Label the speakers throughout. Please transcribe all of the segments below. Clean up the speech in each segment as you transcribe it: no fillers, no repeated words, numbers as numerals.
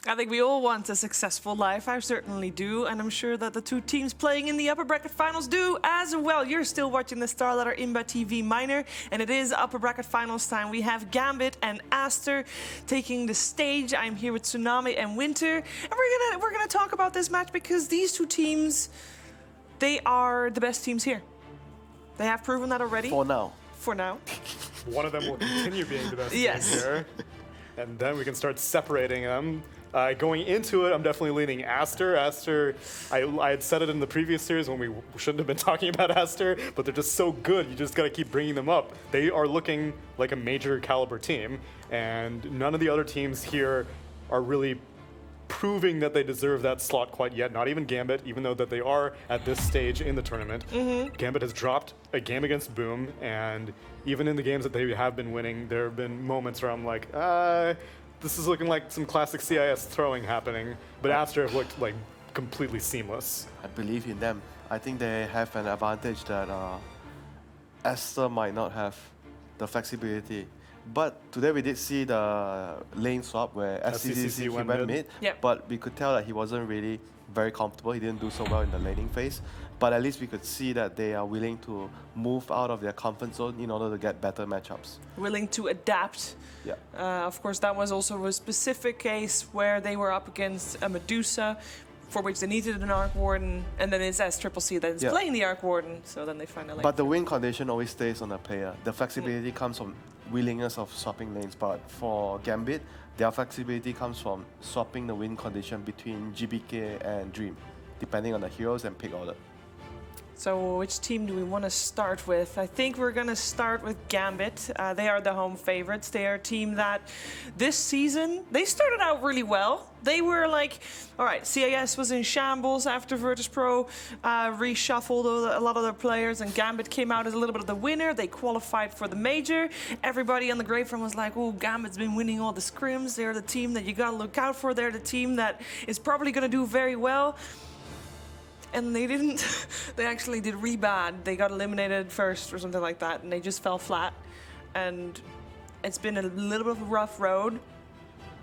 Speaker 1: I think we all want a successful life. I certainly do, and I'm sure that the two teams playing in the upper bracket finals do as well. You're still watching the StarLadder ImbaTV Minor, and it is upper bracket finals time. We have Gambit and Aster taking the stage. I'm here with Tsunami and Winter, and we're gonna talk about this match because these two teams, they are the best teams here. They have proven that already.
Speaker 2: For now.
Speaker 1: For now.
Speaker 3: One of them will continue being the best
Speaker 1: Yes.
Speaker 3: team here, and then we can start separating them. Going into it, I'm definitely leaning Aster. Aster, I had said it in the previous series when we shouldn't have been talking about Aster, but they're just so good. You just got to keep bringing them up. They are looking like a major caliber team, and none of the other teams here are really proving that they deserve that slot quite yet. Not even Gambit, even though that they are at this stage in the tournament. Gambit has dropped a game against Boom, and even in the games that they have been winning, there have been moments where I'm like, this is looking like some classic CIS throwing happening, but Aster have looked like completely seamless.
Speaker 2: I believe in them. I think they have an advantage that Aster might not have, the flexibility. But today we did see the lane swap where Sccc went mid, but we could tell that he wasn't really very comfortable. He didn't do so well in the laning phase. But at least we could see that they are willing to move out of their comfort zone in order to get better matchups.
Speaker 1: Willing to adapt.
Speaker 2: Yeah.
Speaker 1: Of course, that was also a specific case where they were up against a Medusa, for which they needed an Arc Warden, and then it's Sccc that is playing the Arc Warden, so then they find a lane.
Speaker 2: But the win condition always stays on the player. The flexibility comes from willingness of swapping lanes, but for Gambit, their flexibility comes from swapping the win condition between GBK and Dream, depending on the heroes and pick order.
Speaker 1: So which team do we want to start with? I think we're going to start with Gambit. They are the home favorites. They are a team that this season, they started out really well. They were like, all right, CIS was in shambles after Virtus.pro reshuffled a lot of their players, and Gambit came out as a little bit of the winner. They qualified for the major. Everybody on the grapevine was like, oh, Gambit's been winning all the scrims. They're the team that you got to look out for. They're the team that is probably going to do very well. And they didn't. They actually did really bad. They got eliminated first or something like that, and they just fell flat. And it's been a little bit of a rough road,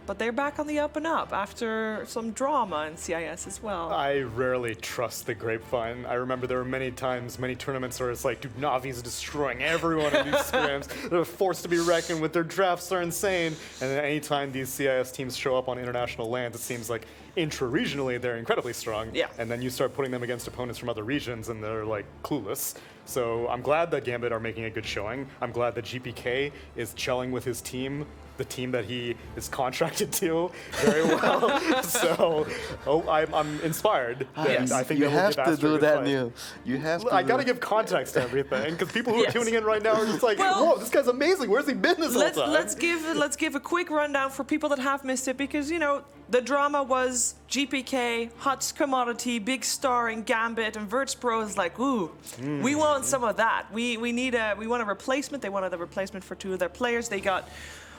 Speaker 1: but they're back on the up and up after some drama in CIS as well.
Speaker 3: I rarely trust the grapevine. I remember there were many times, many tournaments where it's like, dude, Navi's destroying everyone in these scrims. They're forced to be reckoned with. Their drafts are insane. And then anytime these CIS teams show up on international lands, it seems like intra-regionally they're incredibly strong.
Speaker 1: Yeah.
Speaker 3: And then you start putting them against opponents from other regions and they're like clueless. So I'm glad that Gambit are making a good showing. I'm glad that GPK is gelling with his team, the team that he is contracted to, very well. So I'm inspired. And I think
Speaker 2: you
Speaker 3: they will
Speaker 2: have
Speaker 3: give
Speaker 2: to
Speaker 3: Aster a
Speaker 2: do
Speaker 3: good
Speaker 2: that,
Speaker 3: fight.
Speaker 2: Neil. You have to.
Speaker 3: I gotta give context to everything, because people who are tuning in right now are just like,
Speaker 1: Well,
Speaker 3: whoa, this guy's amazing. Where's he been this whole time?
Speaker 1: Let's give a quick rundown for people that have missed it, because you know the drama was GPK, hot commodity, big star in Gambit, and Virtus.pro is like, ooh, we want some of that. We want a replacement. They wanted a replacement for two of their players. They got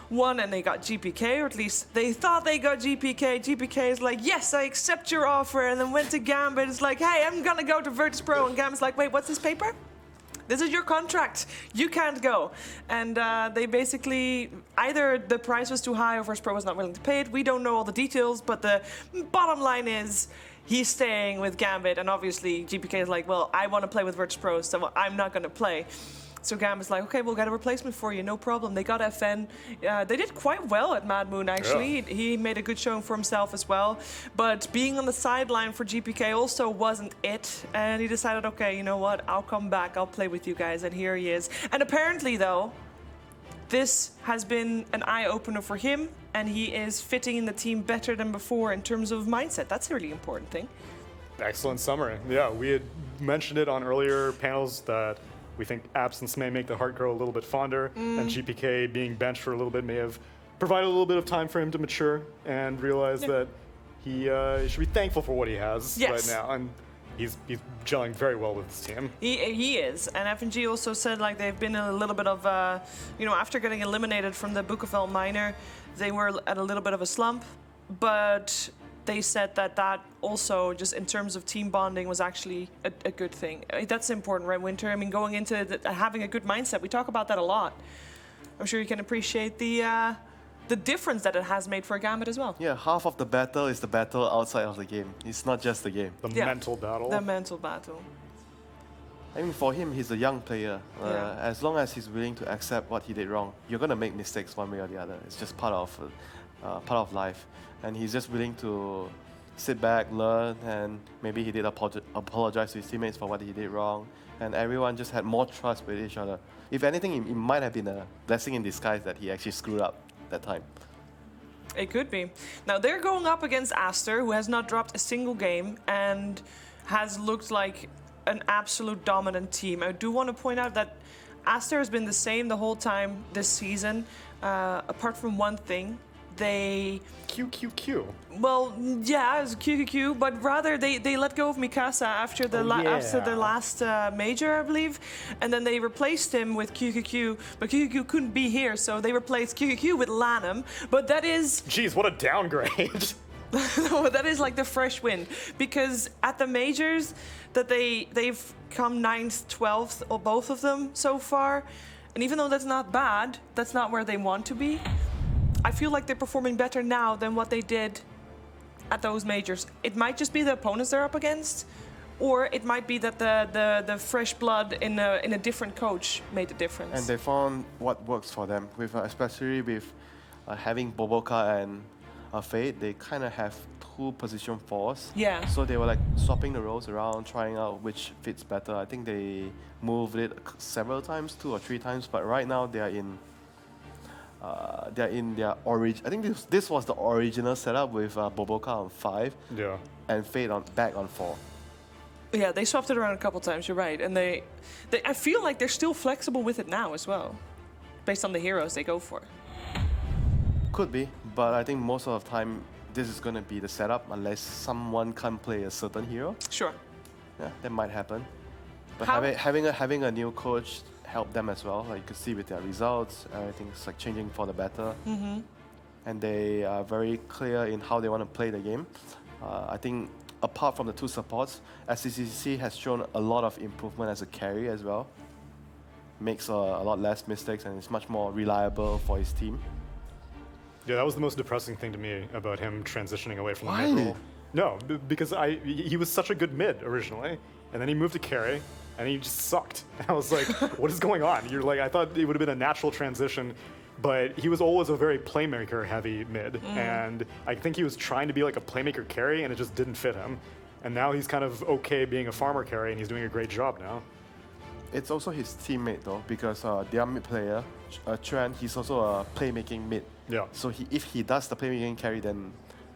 Speaker 1: one, and they got GPK, or at least they thought they got GPK. GPK is like, yes, I accept your offer, and then went to Gambit. It's like, hey, I'm gonna go to Virtus.pro, and Gambit's like, wait, what's this paper? This is your contract. You can't go. And they basically, either the price was too high or Virtus.pro was not willing to pay it. We don't know all the details, but the bottom line is he's staying with Gambit, and obviously GPK is like, well, I want to play with Virtus.pro, so I'm not going to play. So Gambit's like, okay, we'll get a replacement for you, no problem. They got FN. They did quite well at Mad Moon, actually. Yeah. He made a good showing for himself as well. But being on the sideline for GPK also wasn't it. And he decided, okay, you know what? I'll come back. I'll play with you guys. And here he is. And apparently, though, this has been an eye-opener for him. And he is fitting in the team better than before in terms of mindset. That's a really important thing.
Speaker 3: Excellent summary. Yeah, we had mentioned it on earlier panels that we think absence may make the heart grow a little bit fonder, and GPK being benched for a little bit may have provided a little bit of time for him to mature and realize that he should be thankful for what he has right now. And he's gelling very well with his team.
Speaker 1: He is. And FNG also said like they've been in a little bit of, you know, after getting eliminated from the BoBoKa minor, they were at a little bit of a slump. But they said that that also, just in terms of team bonding, was actually a good thing. That's important, right, Winter? I mean, going into having a good mindset, we talk about that a lot. I'm sure you can appreciate the the difference that it has made for Gambit as well.
Speaker 2: Yeah, half of the battle is the battle outside of the game. It's not just the game.
Speaker 3: The mental battle.
Speaker 1: The mental battle.
Speaker 2: I mean, for him, he's a young player.
Speaker 1: Yeah.
Speaker 2: As long as he's willing to accept what he did wrong, you're gonna make mistakes one way or the other. It's just part of life, and he's just willing to sit back, learn, and maybe he did apologize to his teammates for what he did wrong, and everyone just had more trust with each other. If anything, it might have been a blessing in disguise that he actually screwed up that time.
Speaker 1: It could be. Now they're going up against Aster, who has not dropped a single game and has looked like an absolute dominant team. I do want to point out that Aster has been the same the whole time this season, apart from one thing. They...
Speaker 3: QQQ.
Speaker 1: Well, yeah, it's QQQ, but rather they let go of Mikasa after the after the last major, I believe, and then they replaced him with QQQ, but QQQ couldn't be here, so they replaced QQQ with LaNm, but that is...
Speaker 3: Jeez, what a downgrade.
Speaker 1: No, that is like the fresh win, because at the majors that they've come 9th, 12th, or both of them so far, and even though that's not bad, that's not where they want to be. I feel like they're performing better now than what they did at those majors. It might just be the opponents they're up against, or it might be that the fresh blood in a different coach made a difference.
Speaker 2: And they found what works for them, with especially with having BoBoKa and Fate. They kind of have two position fours.
Speaker 1: Yeah.
Speaker 2: So they were like swapping the roles around, trying out which fits better. I think they moved it several times, 2 or 3 times, but right now they are in their origin. I think this was the original setup with BoBoKa on 5 and Fate back on 4.
Speaker 1: Yeah, they swapped it around a couple times, you're right. And I feel like they're still flexible with it now as well, based on the heroes they go for.
Speaker 2: Could be, but I think most of the time this is going to be the setup unless someone can't play a certain hero.
Speaker 1: Sure.
Speaker 2: Yeah, that might happen. But
Speaker 1: How-
Speaker 2: having a new coach helped them as well. Like you could see with their results, everything's like changing for the better.
Speaker 1: Mm-hmm.
Speaker 2: And they are very clear in how they want to play the game. I think apart from the 2 supports, Sccc has shown a lot of improvement as a carry as well. Makes a lot less mistakes and is much more reliable for his team.
Speaker 3: Yeah, that was the most depressing thing to me about him transitioning away from
Speaker 2: Why?
Speaker 3: the mid role. No, because he was such a good mid originally, and then he moved to carry, and he just sucked. And I was like, what is going on? You're like, I thought it would have been a natural transition, but he was always a very playmaker-heavy mid, and I think he was trying to be like a playmaker carry, and it just didn't fit him. And now he's kind of okay being a farmer carry, and he's doing a great job now.
Speaker 2: It's also his teammate though, because their mid player, ChYuan, he's also a playmaking mid.
Speaker 3: Yeah.
Speaker 2: So if he does the playmaking carry, then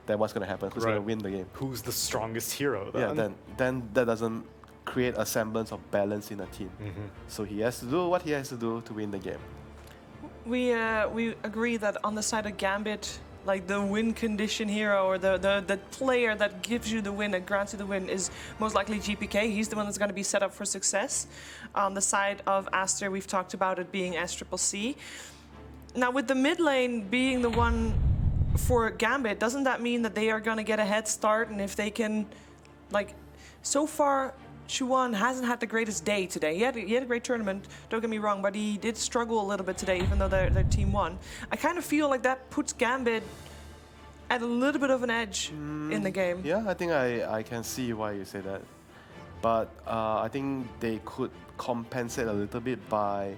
Speaker 2: what's going to happen? Who's going to win the game?
Speaker 3: Who's the strongest hero then?
Speaker 2: Yeah, then that doesn't create a semblance of balance in a team. So he has to do what he has to do to win the game.
Speaker 1: We agree that on the side of Gambit, like the win condition hero or the player that gives you the win and grants you the win is most likely GPK. He's the one that's going to be set up for success. On the side of Aster, we've talked about it being SCCC. Now with the mid lane being the one for Gambit, doesn't that mean that they are going to get a head start? And if they can, like, so far ChYuan hasn't had the greatest day today. He had a great tournament, don't get me wrong, but he did struggle a little bit today, even though their team won. I kind of feel like that puts Gambit at a little bit of an edge in the game.
Speaker 2: Yeah, I think I can see why you say that. But I think they could compensate a little bit by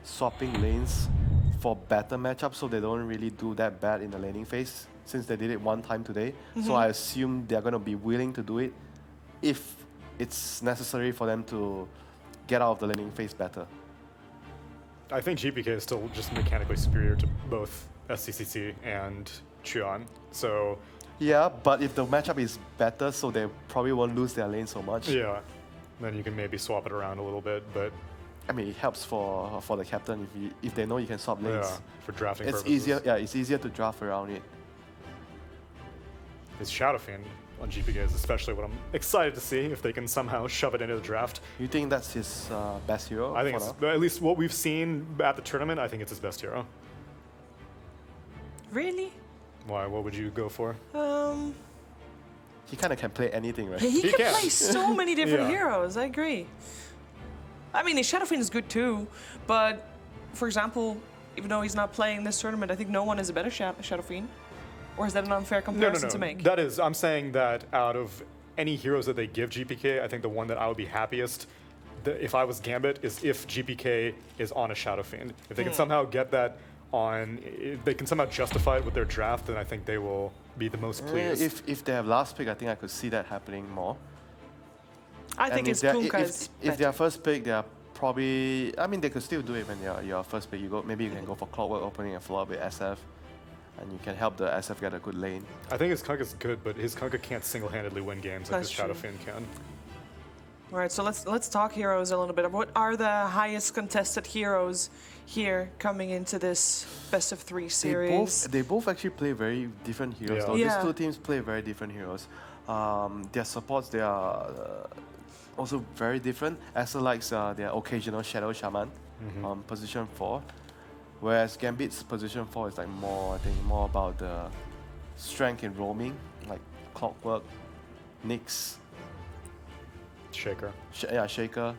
Speaker 2: swapping lanes for better matchups so they don't really do that bad in the laning phase, since they did it one time today. So I assume they're going to be willing to do it if it's necessary for them to get out of the laning phase better.
Speaker 3: I think GPK is still just mechanically superior to both Sccc and ChYuan. So
Speaker 2: Yeah, but if the matchup is better, so they probably won't lose their lane so much.
Speaker 3: yeah, then you can maybe swap it around a little bit, but
Speaker 2: I mean, it helps for the captain if they know you can swap lanes.
Speaker 3: yeah, for drafting
Speaker 2: It's
Speaker 3: purposes.
Speaker 2: easier. Yeah, it's easier to draft around it.
Speaker 3: His Shadow Fiend on GPK is especially what I'm excited to see if they can somehow shove it into the draft.
Speaker 2: You think that's his best hero?
Speaker 3: I think
Speaker 2: for
Speaker 3: it's,
Speaker 2: now?
Speaker 3: at least what we've seen at the tournament, I think it's his best hero.
Speaker 1: Really?
Speaker 3: Why? What would you go for?
Speaker 2: He kind of can play anything, right?
Speaker 1: He can
Speaker 3: can.
Speaker 1: play so many different
Speaker 3: Yeah.
Speaker 1: heroes, I agree. I mean, his Shadow Fiend is good too, but for example, even though he's not playing this tournament, I think no one is a better Shadow Fiend. Or is that an unfair comparison to make?
Speaker 3: That is, I'm saying that out of any heroes that they give GPK, I think the one that I would be happiest if I was Gambit is if GPK is on a Shadow Fiend. If they can somehow get that on, if they can somehow justify it with their draft, then I think they will be the most pleased.
Speaker 2: If they have last pick, I think I could see that happening more.
Speaker 1: I think it's Kunkka's
Speaker 2: if their first pick, they are probably, I mean, they could still do it when you're your first pick. Maybe you can go for Clockwork opening a floor with SF, and you can help the SF get a good lane.
Speaker 3: I think his Kunkka's good, but his Kunkka can't single-handedly win games like his Shadow Fiend can.
Speaker 1: All right, so let's talk heroes a little bit. What are the highest contested heroes here coming into this best of 3 series?
Speaker 2: They both actually play very different heroes.
Speaker 3: Yeah.
Speaker 2: Though. These two teams play very different heroes. Their supports, they are also very different. Aster likes their occasional Shadow Shaman on position 4. Whereas Gambit's position 4 is like more, I think, more about the strength in roaming, like Clockwork, Nyx,
Speaker 3: Shaker.
Speaker 2: Shaker.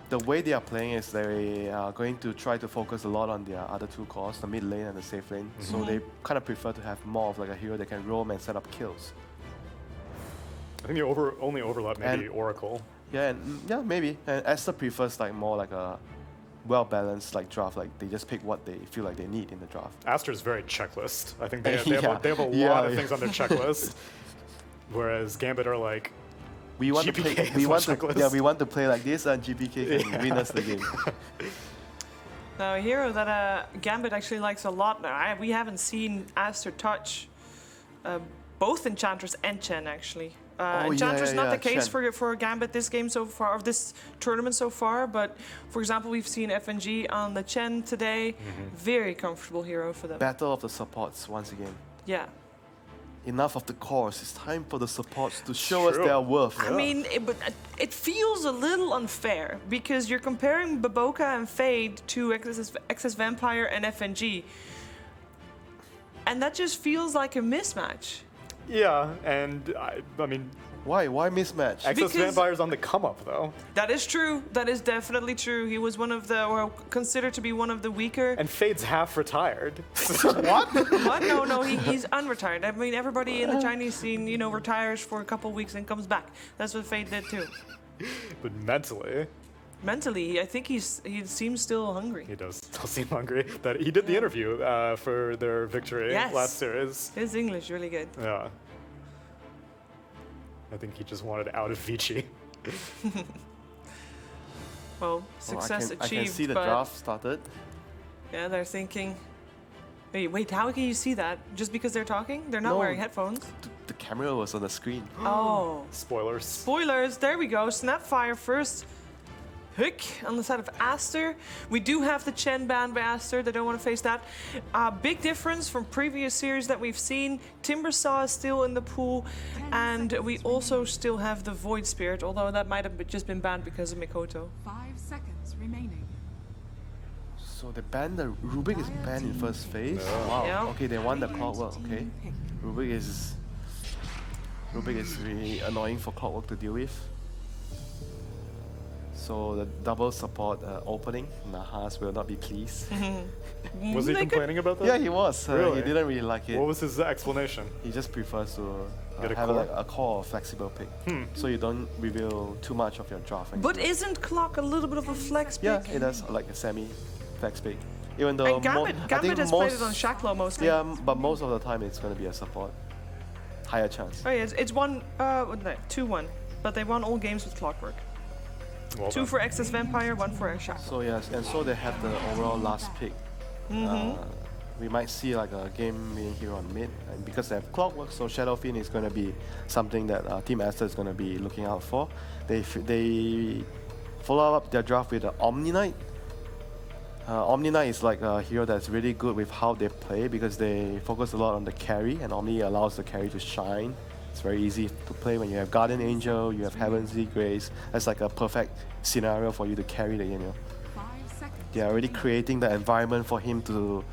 Speaker 2: The way they are playing is they are going to try to focus a lot on their other 2 cores, the mid lane and the safe lane. So they kind of prefer to have more of like a hero that can roam and set up kills.
Speaker 3: I think the only overlap may be Oracle.
Speaker 2: Yeah, maybe. And Aster prefers like more like a well-balanced like draft, like they just pick what they feel like they need in the draft.
Speaker 3: Aster is very checklist. I think they have a lot of things on their checklist, whereas Gambit are like,
Speaker 2: we want
Speaker 3: GPK
Speaker 2: we want to play like this, and GPK can win us the game.
Speaker 1: Now, a hero that Gambit actually likes a lot. We haven't seen Aster touch both Enchantress and Chen actually. Enchantress not the case for Gambit this game so far, of this tournament so far, but for example we've seen FNG on the Chen today. Very comfortable hero for them.
Speaker 2: Battle of the supports once again.
Speaker 1: Yeah.
Speaker 2: Enough of the cores. It's time for the supports to show us their worth.
Speaker 1: I mean, it feels a little unfair because you're comparing BoBoKa and Fade to XS Vampire and FNG, and that just feels like a mismatch.
Speaker 3: Yeah, and I mean...
Speaker 2: Why mismatch?
Speaker 3: XS Vampire's on the come-up, though.
Speaker 1: That is true. That is definitely true. He was one of the, or considered to be one of the weaker.
Speaker 3: And Fade's half retired.
Speaker 2: What?
Speaker 1: What? No, he's unretired. I mean, everybody in the Chinese scene, you know, retires for a couple weeks and comes back. That's what Fade did too.
Speaker 3: But mentally...
Speaker 1: Mentally, I think he seems still hungry.
Speaker 3: He does still seem hungry. That he did the interview for their victory last series.
Speaker 1: His English really good.
Speaker 3: Yeah. I think he just wanted out of Vici.
Speaker 1: Well, success achieved.
Speaker 2: I can see the draft started.
Speaker 1: Yeah, they're thinking. Wait, how can you see that? Just because they're talking? They're not wearing headphones.
Speaker 2: The camera was on the screen.
Speaker 1: Oh.
Speaker 3: Spoilers.
Speaker 1: Spoilers. There we go. Snapfire first. Hook on the side of Aster. We do have the Chen banned by Aster. They don't want to face that. Big difference from previous series that we've seen. Timbersaw is still in the pool, and we also still have the Void Spirit, although that might have just been banned because of Mikoto.
Speaker 4: 5 seconds remaining.
Speaker 2: So they banned the Rubik is banned in first phase. Yeah. Wow.
Speaker 1: Yeah.
Speaker 2: Okay, they won the Clockwork. Okay, Rubik is really annoying for Clockwork to deal with. So the double support opening, Nahas will not be pleased.
Speaker 3: Was he complaining about that?
Speaker 2: Yeah, he was.
Speaker 3: Really?
Speaker 2: He didn't really like it.
Speaker 3: What was his explanation?
Speaker 2: He just prefers to
Speaker 3: Get a
Speaker 2: have
Speaker 3: core?
Speaker 2: like a core or flexible pick, so you don't reveal too much of your draft. when you
Speaker 1: But
Speaker 2: do it.
Speaker 1: isn't Clock a little bit of a flex pick?
Speaker 2: Yeah, it does like a semi-flex pick. Even though
Speaker 1: And Gambit has played it on Shachlo mostly.
Speaker 2: Yeah, but most of the time it's going to be a support. Higher chance.
Speaker 1: Oh yeah, it's 2-1, but they won all games with Clockwork.
Speaker 3: Well
Speaker 1: 2
Speaker 3: done.
Speaker 1: for XS Vampire, 1 for Shachlo.
Speaker 2: So yes, and so they have the overall last pick. We might see like a game-winning hero on mid, and because they have Clockwork, so Shadow Fiend is going to be something that Team Aster is going to be looking out for. They follow up their draft with the Omni Knight. Omni Knight is like a hero that's really good with how they play because they focus a lot on the carry, and Omni allows the carry to shine. It's very easy to play when you have Guardian Angel, you have Heavenly Grace. That's like a perfect scenario for you to carry the game.
Speaker 4: 5 seconds.
Speaker 2: They are already creating the environment for him to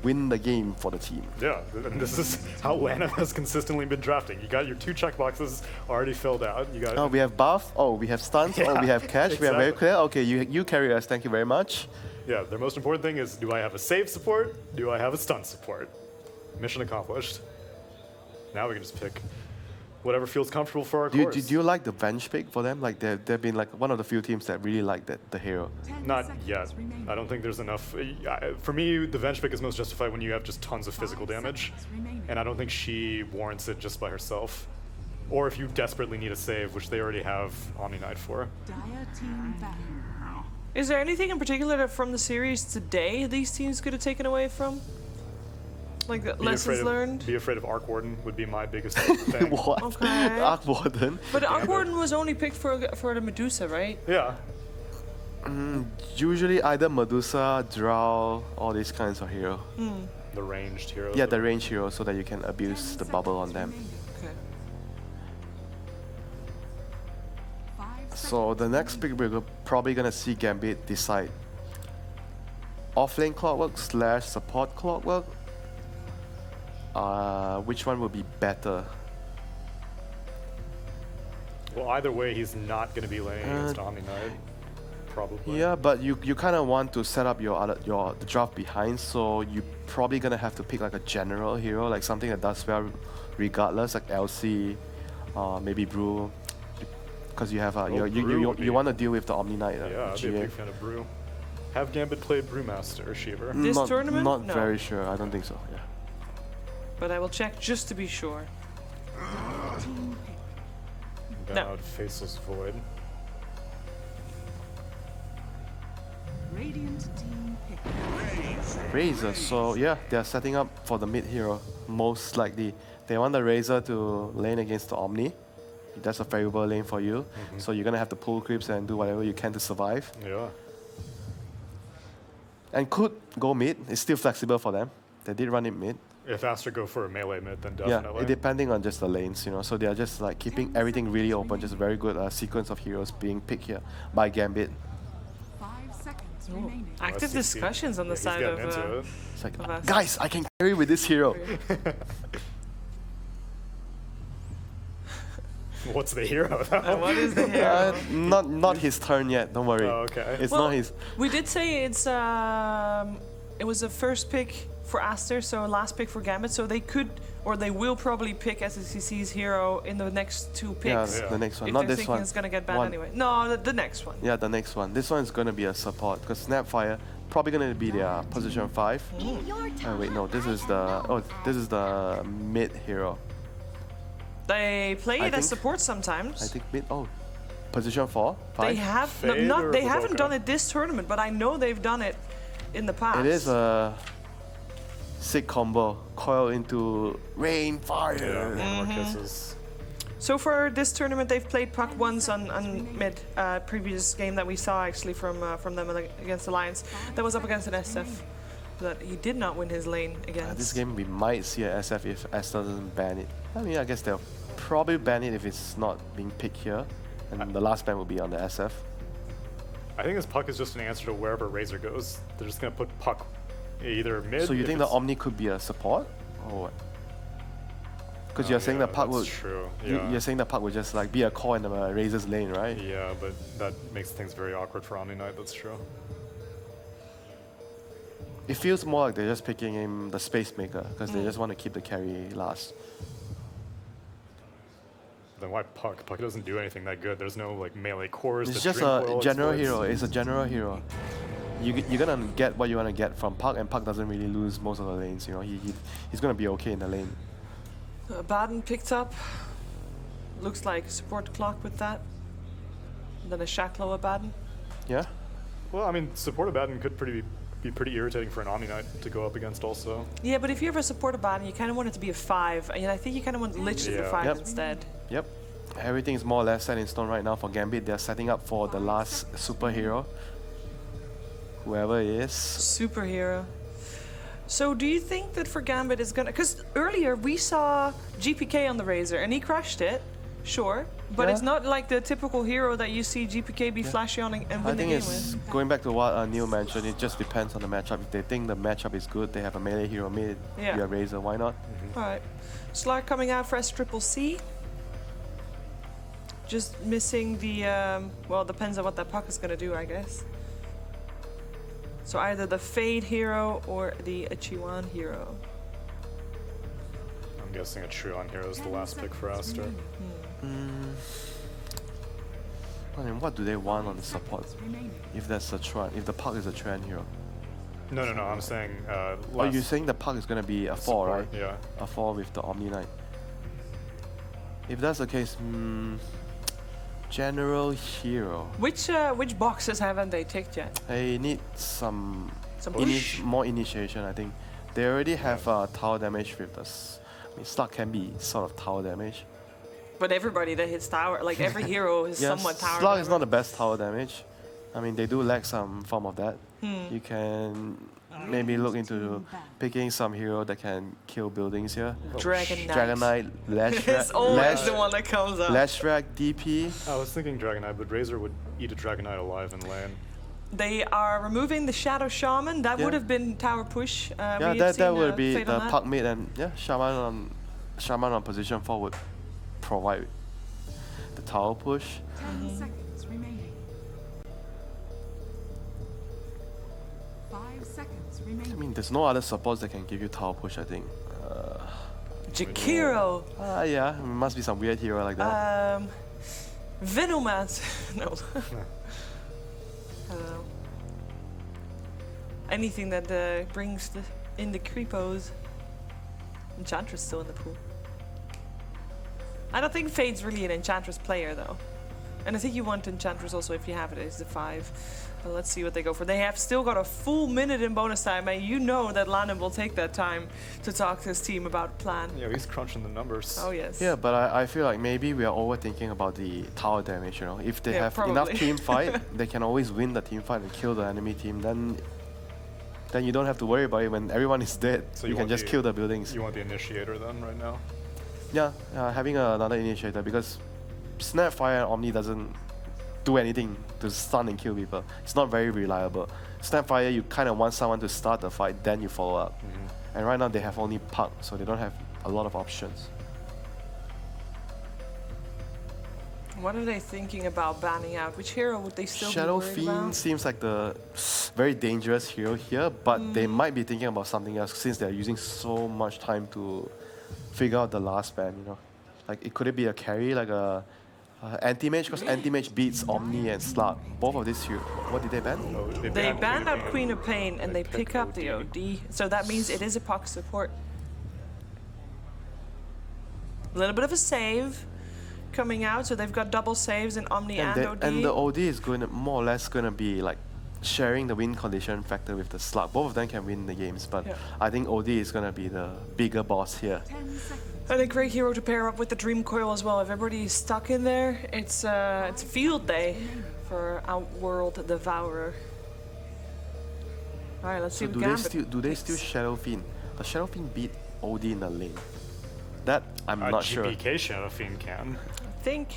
Speaker 2: win the game for the team.
Speaker 3: Yeah, and this is how LaNm has consistently been drafting. You got your 2 checkboxes already filled out. You got.
Speaker 2: Oh, we have buff. Oh, we have stuns.
Speaker 3: Yeah,
Speaker 2: oh, we have catch. We are very
Speaker 3: exactly.
Speaker 2: clear. Okay, you carry us. Thank you very much.
Speaker 3: Yeah, their most important thing is, do I have a save support? Do I have a stun support? Mission accomplished. Now we can just pick whatever feels comfortable for our course.
Speaker 2: Do you like the bench pick for them? Like they've been like one of the few teams that really like the hero.
Speaker 4: 10
Speaker 3: Not
Speaker 4: seconds
Speaker 3: yet.
Speaker 4: remaining.
Speaker 3: I don't think there's enough. For me, the bench pick is most justified when you have just tons of physical
Speaker 4: 5
Speaker 3: damage.
Speaker 4: seconds remaining.
Speaker 3: And I don't think she warrants it just by herself. Or if you desperately need a save, which they already have Omni Knight for.
Speaker 4: Dire team battle.
Speaker 1: Is there anything in particular that from the series today these teams could have taken away from? Like lessons learned?
Speaker 3: Be afraid of Arc Warden would be my biggest thing.
Speaker 2: What?
Speaker 1: Okay.
Speaker 2: Arc Warden?
Speaker 1: But Arc Warden was only picked for the Medusa, right?
Speaker 3: Yeah.
Speaker 2: Usually either Medusa, Drow, all these kinds of hero.
Speaker 3: The ranged heroes.
Speaker 2: Yeah, the range hero, so that you can abuse
Speaker 4: 10
Speaker 2: the bubble on
Speaker 4: seconds
Speaker 2: them.
Speaker 4: remaining.
Speaker 1: Okay.
Speaker 4: 5
Speaker 2: So the next pick we're probably gonna see Gambit decide. Offlane Clockwork / support Clockwork. Which one would be better?
Speaker 3: Well, either way, he's not going to be laying against Omni Knight. Probably.
Speaker 2: Yeah, but you kind of want to set up your the draft behind, so you probably gonna have to pick like a general hero, like something that does well regardless, like LC, maybe Brew, because you have
Speaker 3: Brew would be-
Speaker 2: you want to deal with the Omni Knight.
Speaker 3: Yeah, I'd be a
Speaker 2: GA.
Speaker 3: big fan of Brew. Have Gambit played Brewmaster, Shiver?
Speaker 1: This
Speaker 2: not,
Speaker 1: tournament?
Speaker 2: Not
Speaker 1: No.
Speaker 2: very sure. I don't think so. Yeah.
Speaker 1: But I will check just to be sure.
Speaker 4: team pick.
Speaker 1: No.
Speaker 3: Bowed, Faceless Void.
Speaker 4: Radiant team pick.
Speaker 2: Razor. So yeah, they're setting up for the mid hero. Most likely, they want the Razor to lane against the Omni. That's a favorable lane for you. So you're gonna have to pull creeps and do whatever you can to survive.
Speaker 3: Yeah.
Speaker 2: And could go mid. It's still flexible for them. They did run it mid.
Speaker 3: If Aster go for a melee mid, then
Speaker 2: Yeah,
Speaker 3: definitely.
Speaker 2: depending on just the lanes, you know. So they are just like keeping everything really open. Just a very good sequence of heroes being picked here by Gambit.
Speaker 4: 5 seconds remaining.
Speaker 1: Active
Speaker 3: SCC.
Speaker 1: discussions on the
Speaker 3: Yeah, he's
Speaker 1: side
Speaker 3: getting
Speaker 1: of.
Speaker 3: into it.
Speaker 2: It's like,
Speaker 1: Of us.
Speaker 2: guys, I can carry with this hero.
Speaker 3: What's the hero, though?
Speaker 1: What is the hero?
Speaker 2: Not his turn yet. Don't worry.
Speaker 3: Oh, okay.
Speaker 2: It's
Speaker 1: Well,
Speaker 2: not his.
Speaker 1: We did say it was a first pick for Aster, so last pick for Gambit, so they could or they will probably pick SCC's hero in the next two
Speaker 2: Yeah,
Speaker 1: picks.
Speaker 2: the next one,
Speaker 1: If
Speaker 2: not
Speaker 1: they're
Speaker 2: this
Speaker 1: thinking
Speaker 2: one.
Speaker 1: it's gonna get banned
Speaker 2: One.
Speaker 1: anyway. No, the next one.
Speaker 2: Yeah, the next one. This one is gonna be a support because Snapfire probably gonna be their position 5. Oh wait, no, this is the mid hero.
Speaker 1: They play
Speaker 2: I
Speaker 1: it as
Speaker 2: think-
Speaker 1: support sometimes.
Speaker 2: I think mid. Oh, position 4, 5.
Speaker 1: They have no,
Speaker 3: Fade or
Speaker 1: they haven't
Speaker 3: BoBoKa?
Speaker 1: done it this tournament, but I know they've done it in the past.
Speaker 2: It is a sick combo. Coil into rain fire.
Speaker 3: Yeah, one more kisses.
Speaker 1: So for this tournament, they've played puck once on mid. Previous game that we saw actually from them against Alliance, that was up against an SF. That he did not win his lane against.
Speaker 2: This game we might see a SF if Aster doesn't ban it. I mean, I guess they'll probably ban it if it's not being picked here, and the last ban will be on the SF.
Speaker 3: I think this puck is just an answer to wherever Razor goes. They're just going to put puck either mid.
Speaker 2: So you
Speaker 3: if
Speaker 2: think the
Speaker 3: it's-
Speaker 2: Omni could be a support, or what? Because you're saying
Speaker 3: yeah,
Speaker 2: the puck
Speaker 3: that's
Speaker 2: would.
Speaker 3: true.
Speaker 2: You're
Speaker 3: Yeah.
Speaker 2: saying the puck would just like be a core in the Razor's lane, right?
Speaker 3: Yeah, but that makes things very awkward for Omni Knight. That's true.
Speaker 2: It feels more like they're just picking him the space maker because they just want to keep the carry last.
Speaker 3: Then why puck? Puck doesn't do anything that good. There's no like melee cores.
Speaker 2: It's
Speaker 3: the
Speaker 2: just
Speaker 3: Dreamcoil
Speaker 2: a general
Speaker 3: exploits.
Speaker 2: hero. It's a general hero. You're gonna get what you want to get from Puck, and Puck doesn't really lose most of the lanes. You know, he's gonna be okay in the lane.
Speaker 1: Baden picked up. Looks like a support clock with that. And then a Shachlo at Baden.
Speaker 2: Yeah.
Speaker 3: Well, I mean, support of Baden could be pretty irritating for an Omni Knight to go up against also.
Speaker 1: Yeah, but if you have a support of Baden, you kind of want it to be a 5. And I think you kind of want Lich to be
Speaker 3: Yeah.
Speaker 1: 5
Speaker 2: Yep.
Speaker 1: instead.
Speaker 2: Yep. Everything is more or less set in stone right now for Gambit. They're setting up for the last superhero. Whoever it is.
Speaker 1: Superhero. So do you think that for Gambit is gonna... Because earlier we saw GPK on the Razor and he crushed it, sure. But
Speaker 2: Yeah.
Speaker 1: it's not like the typical hero that you see GPK be flashy on and
Speaker 2: I
Speaker 1: win the
Speaker 2: think
Speaker 1: game
Speaker 2: it's
Speaker 1: with.
Speaker 2: going back to what Neil mentioned. It just depends on the matchup. If they think the matchup is good, they have a melee hero mid.
Speaker 1: Yeah.
Speaker 2: You have Razor. Why not?
Speaker 1: Alright. Slark coming out for SCCC. Just missing the... well, depends on what that puck is gonna do, I guess. So either the Fade hero or the ChYuan hero.
Speaker 3: I'm guessing a ChYuan hero is the last pick for Aster.
Speaker 2: I mean, what do they want on the support? If that's a Chuan, if the Puck is a Chuan hero.
Speaker 3: No, I'm saying.
Speaker 2: Oh, you're saying the Puck is gonna be a 4, right?
Speaker 3: Yeah.
Speaker 2: A 4 with the Omni Knight. If that's the case, General hero.
Speaker 1: Which boxes haven't they ticked yet?
Speaker 2: They need some
Speaker 1: push?
Speaker 2: more initiation, I think. They already have tower damage with this. I mean, Slug can be sort of tower damage.
Speaker 1: But everybody that hits tower, like every hero is somewhat tower
Speaker 2: Slug
Speaker 1: damage.
Speaker 2: is not the best tower damage. I mean, they do lack some form of that. You can maybe look into picking some hero that can kill buildings here.
Speaker 1: Dragon Knight.
Speaker 2: Dragon Knight, Lash
Speaker 1: It's always the one that comes up.
Speaker 2: Lash Rack, DP.
Speaker 3: I was thinking Dragon Knight, but Razor would eat a Dragon Knight alive in lane.
Speaker 1: They are removing the Shadow Shaman. That
Speaker 2: Yeah.
Speaker 1: would have been tower push.
Speaker 2: Yeah, that would be the Puck mid, and yeah, Shaman on position 4 would provide the tower push.
Speaker 4: 10 seconds remaining. 5 seconds
Speaker 2: I
Speaker 4: remaining.
Speaker 2: mean, there's no other supports that can give you tower push, I think.
Speaker 1: Jakiro.
Speaker 2: Yeah, it must be some weird hero like that.
Speaker 1: Venomat. No. Anything that brings in the creepos. Enchantress still in the pool. I don't think Fade's really an Enchantress player though. And I think you want Enchantress also if you have it as the 5. But let's see what they go for. They have still got a full minute in bonus time, and you know that LaNm will take that time to talk to his team about plan.
Speaker 3: Yeah, he's crunching the numbers.
Speaker 1: Oh yes.
Speaker 2: Yeah, but I feel like maybe we are overthinking about the tower damage, you know. If they
Speaker 1: Yeah,
Speaker 2: have
Speaker 1: probably.
Speaker 2: enough team fight, they can always win the team fight and kill the enemy team. Then you don't have to worry about it when everyone is dead.
Speaker 3: So
Speaker 2: you can
Speaker 3: want
Speaker 2: just
Speaker 3: the-
Speaker 2: kill the buildings.
Speaker 3: You want the initiator then, right now?
Speaker 2: Yeah, having another initiator, because Snapfire and Omni doesn't do anything to stun and kill people. It's not very reliable. Snapfire, you kind of want someone to start the fight, then you follow up. And right now they have only Puck, so they don't have a lot of options.
Speaker 1: What are they thinking about banning out? Which hero would they still
Speaker 2: Shadow
Speaker 1: be worried
Speaker 2: Fiend
Speaker 1: about?
Speaker 2: seems like the very dangerous hero here, but they might be thinking about something else since they're using so much time to figure out the last ban, you know. Like, could it be a carry, like a anti-mage? Because anti-mage beats Omni and Slug. Both of these here. What did they ban?
Speaker 3: Oh,
Speaker 1: They banned out Queen of Pain and they
Speaker 3: pick
Speaker 1: pick up the
Speaker 3: OD.
Speaker 1: OD. So that means it is a puck support. A little bit of a save coming out, so they've got double saves in Omni and, OD.
Speaker 2: And the OD is going to more or less going to be like sharing the win condition factor with the Slug. Both of them can win the games, but
Speaker 1: Yeah.
Speaker 2: I think OD is going to be the bigger boss here.
Speaker 4: 10 seconds.
Speaker 1: And a great hero to pair up with the Dreamcoil as well. If everybody's stuck in there, it's field day for Outworld Devourer. All right, let's see
Speaker 2: So
Speaker 1: what Gambit
Speaker 2: do they
Speaker 1: picks.
Speaker 2: still Shadow Fiend? Does Shadow Fiend beat OD in the lane? That I'm not sure.
Speaker 3: GPK Shadow Fiend can.
Speaker 1: I think.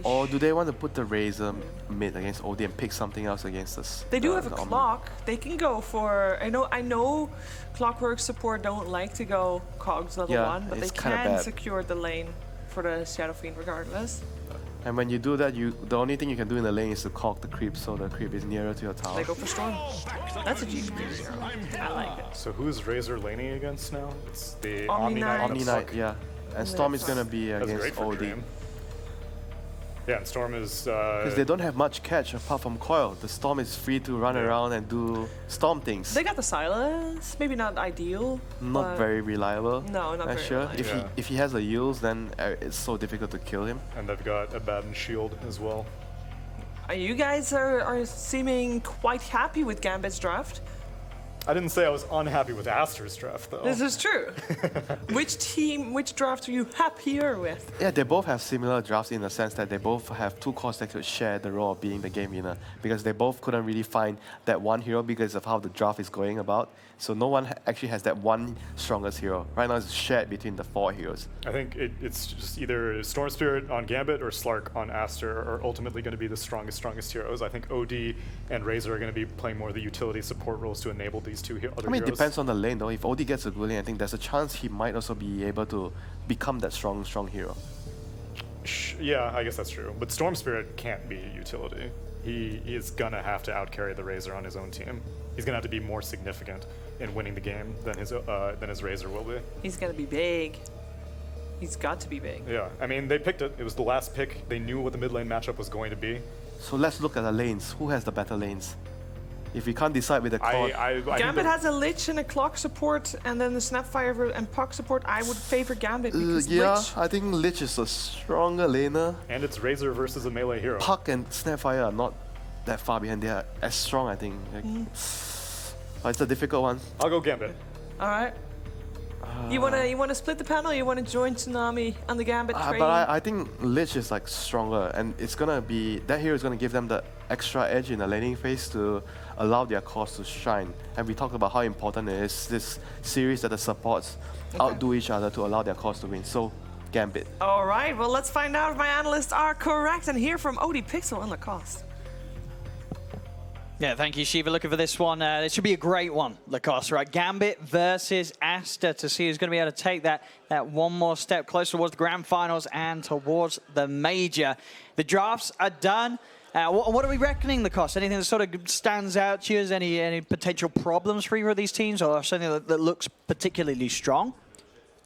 Speaker 2: Or do they want to put the Razor mid against OD and pick something else against us?
Speaker 1: They do have a
Speaker 2: the Omni?
Speaker 1: clock. They can go for. I know. Clockwork support don't like to go cogs level
Speaker 2: Yeah,
Speaker 1: 1, but they
Speaker 2: it's kinda
Speaker 1: can
Speaker 2: bad.
Speaker 1: secure the lane for the Shadow Fiend regardless.
Speaker 2: And when you do that, the only thing you can do in the lane is to cog the creep so the creep is nearer to your tower.
Speaker 1: They go for Storm. That's a GP hero. I like it.
Speaker 3: So who's Razor laning against now? It's the
Speaker 1: Omni Knight.
Speaker 2: Omni Knight, yeah. And Storm is
Speaker 1: That's-
Speaker 2: gonna be
Speaker 3: That's great
Speaker 2: against
Speaker 3: for
Speaker 2: OD.
Speaker 3: Dream. Yeah, and Storm is.
Speaker 2: Because they don't have much catch apart from Coil. The Storm is free to run around and do Storm things.
Speaker 1: They got the silence. Maybe not ideal.
Speaker 2: Not
Speaker 1: but
Speaker 2: very reliable.
Speaker 1: No, not very
Speaker 2: sure.
Speaker 1: reliable.
Speaker 3: Yeah.
Speaker 2: If he has the yields, then it's so difficult to kill him.
Speaker 3: And they've got Abaddon Shield as well.
Speaker 1: You guys are seeming quite happy with Gambit's draft.
Speaker 3: I didn't say I was unhappy with Aster's draft, though.
Speaker 1: This is true. Which draft are you happier with?
Speaker 2: Yeah, they both have similar drafts in the sense that they both have two cores that could share the role of being the game winner because they both couldn't really find that one hero because of how the draft is going about. So no one actually has that one strongest hero. Right now it's shared between the 4 heroes.
Speaker 3: I think it's just either Storm Spirit on Gambit or Slark on Aster are ultimately going to be the strongest heroes. I think OD and Razor are going to be playing more of the utility support roles to enable these two other
Speaker 2: I mean, it
Speaker 3: heroes.
Speaker 2: depends on the lane though. If OD gets a good lane, I think there's a chance he might also be able to become that strong hero.
Speaker 3: Yeah, I guess that's true. But Storm Spirit can't be utility. he is gonna have to outcarry the Razor on his own team. He's gonna have to be more significant in winning the game than his Razor will be.
Speaker 1: He's gonna be big. He's got to be big.
Speaker 3: Yeah, I mean, they picked it. It was the last pick. They knew what the mid lane matchup was going to be.
Speaker 2: So let's look at the lanes. Who has the better lanes? If we can't decide with the core,
Speaker 1: Gambit has a Lich and a Clock support, and then the Snapfire and Puck support. I would favor Gambit because
Speaker 2: yeah,
Speaker 1: Lich.
Speaker 2: I think Lich is a stronger laner.
Speaker 3: And it's Razor versus a melee hero.
Speaker 2: Puck and Snapfire are not that far behind. They are as strong, I think. But it's a difficult one.
Speaker 3: I'll go Gambit.
Speaker 1: All right. You wanna split the panel? You wanna join Tsunami on the Gambit train?
Speaker 2: But I think Lich is like stronger, and it's gonna be that hero is gonna give them the extra edge in the laning phase to allow their cores to shine. And we talked about how important it is this series that the supports outdo each other to allow their cores to win. So Gambit.
Speaker 1: All right. Well, let's find out if my analysts are correct and hear from ODPixel and Lacoste.
Speaker 5: Yeah, thank you, Shiva. Looking for this one. It should be a great one, Lacoste, right? Gambit versus Aster to see who's going to be able to take that one more step closer towards the grand finals and towards the major. The drafts are done. What are we reckoning, Lacoste? Anything that sort of stands out to you as any potential problems for either of these teams, or something that looks particularly strong?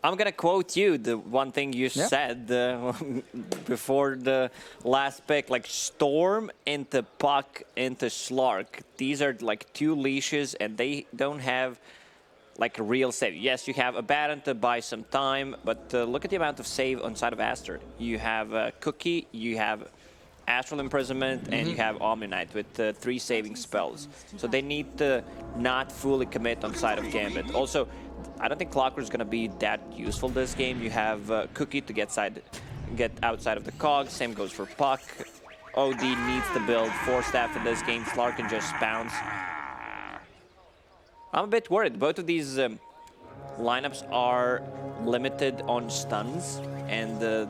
Speaker 6: I'm going to quote you, the one thing you said before the last pick, like Storm into Puck into Slark. These are like two leashes and they don't have like a real save. Yes, you have Abaddon to buy some time, but look at the amount of save on side of Aster. You have Kyiv, you have Astral Imprisonment, and you have Omni Knight with 3 saving spells. So they need to not fully commit on side of Gambit. Also, I don't think Clockwork is going to be that useful this game. You have Kyiv to get outside of the cog. Same goes for Puck. OD needs to build 4 staff in this game. Slark can just bounce. I'm a bit worried. Both of these lineups are limited on stuns, and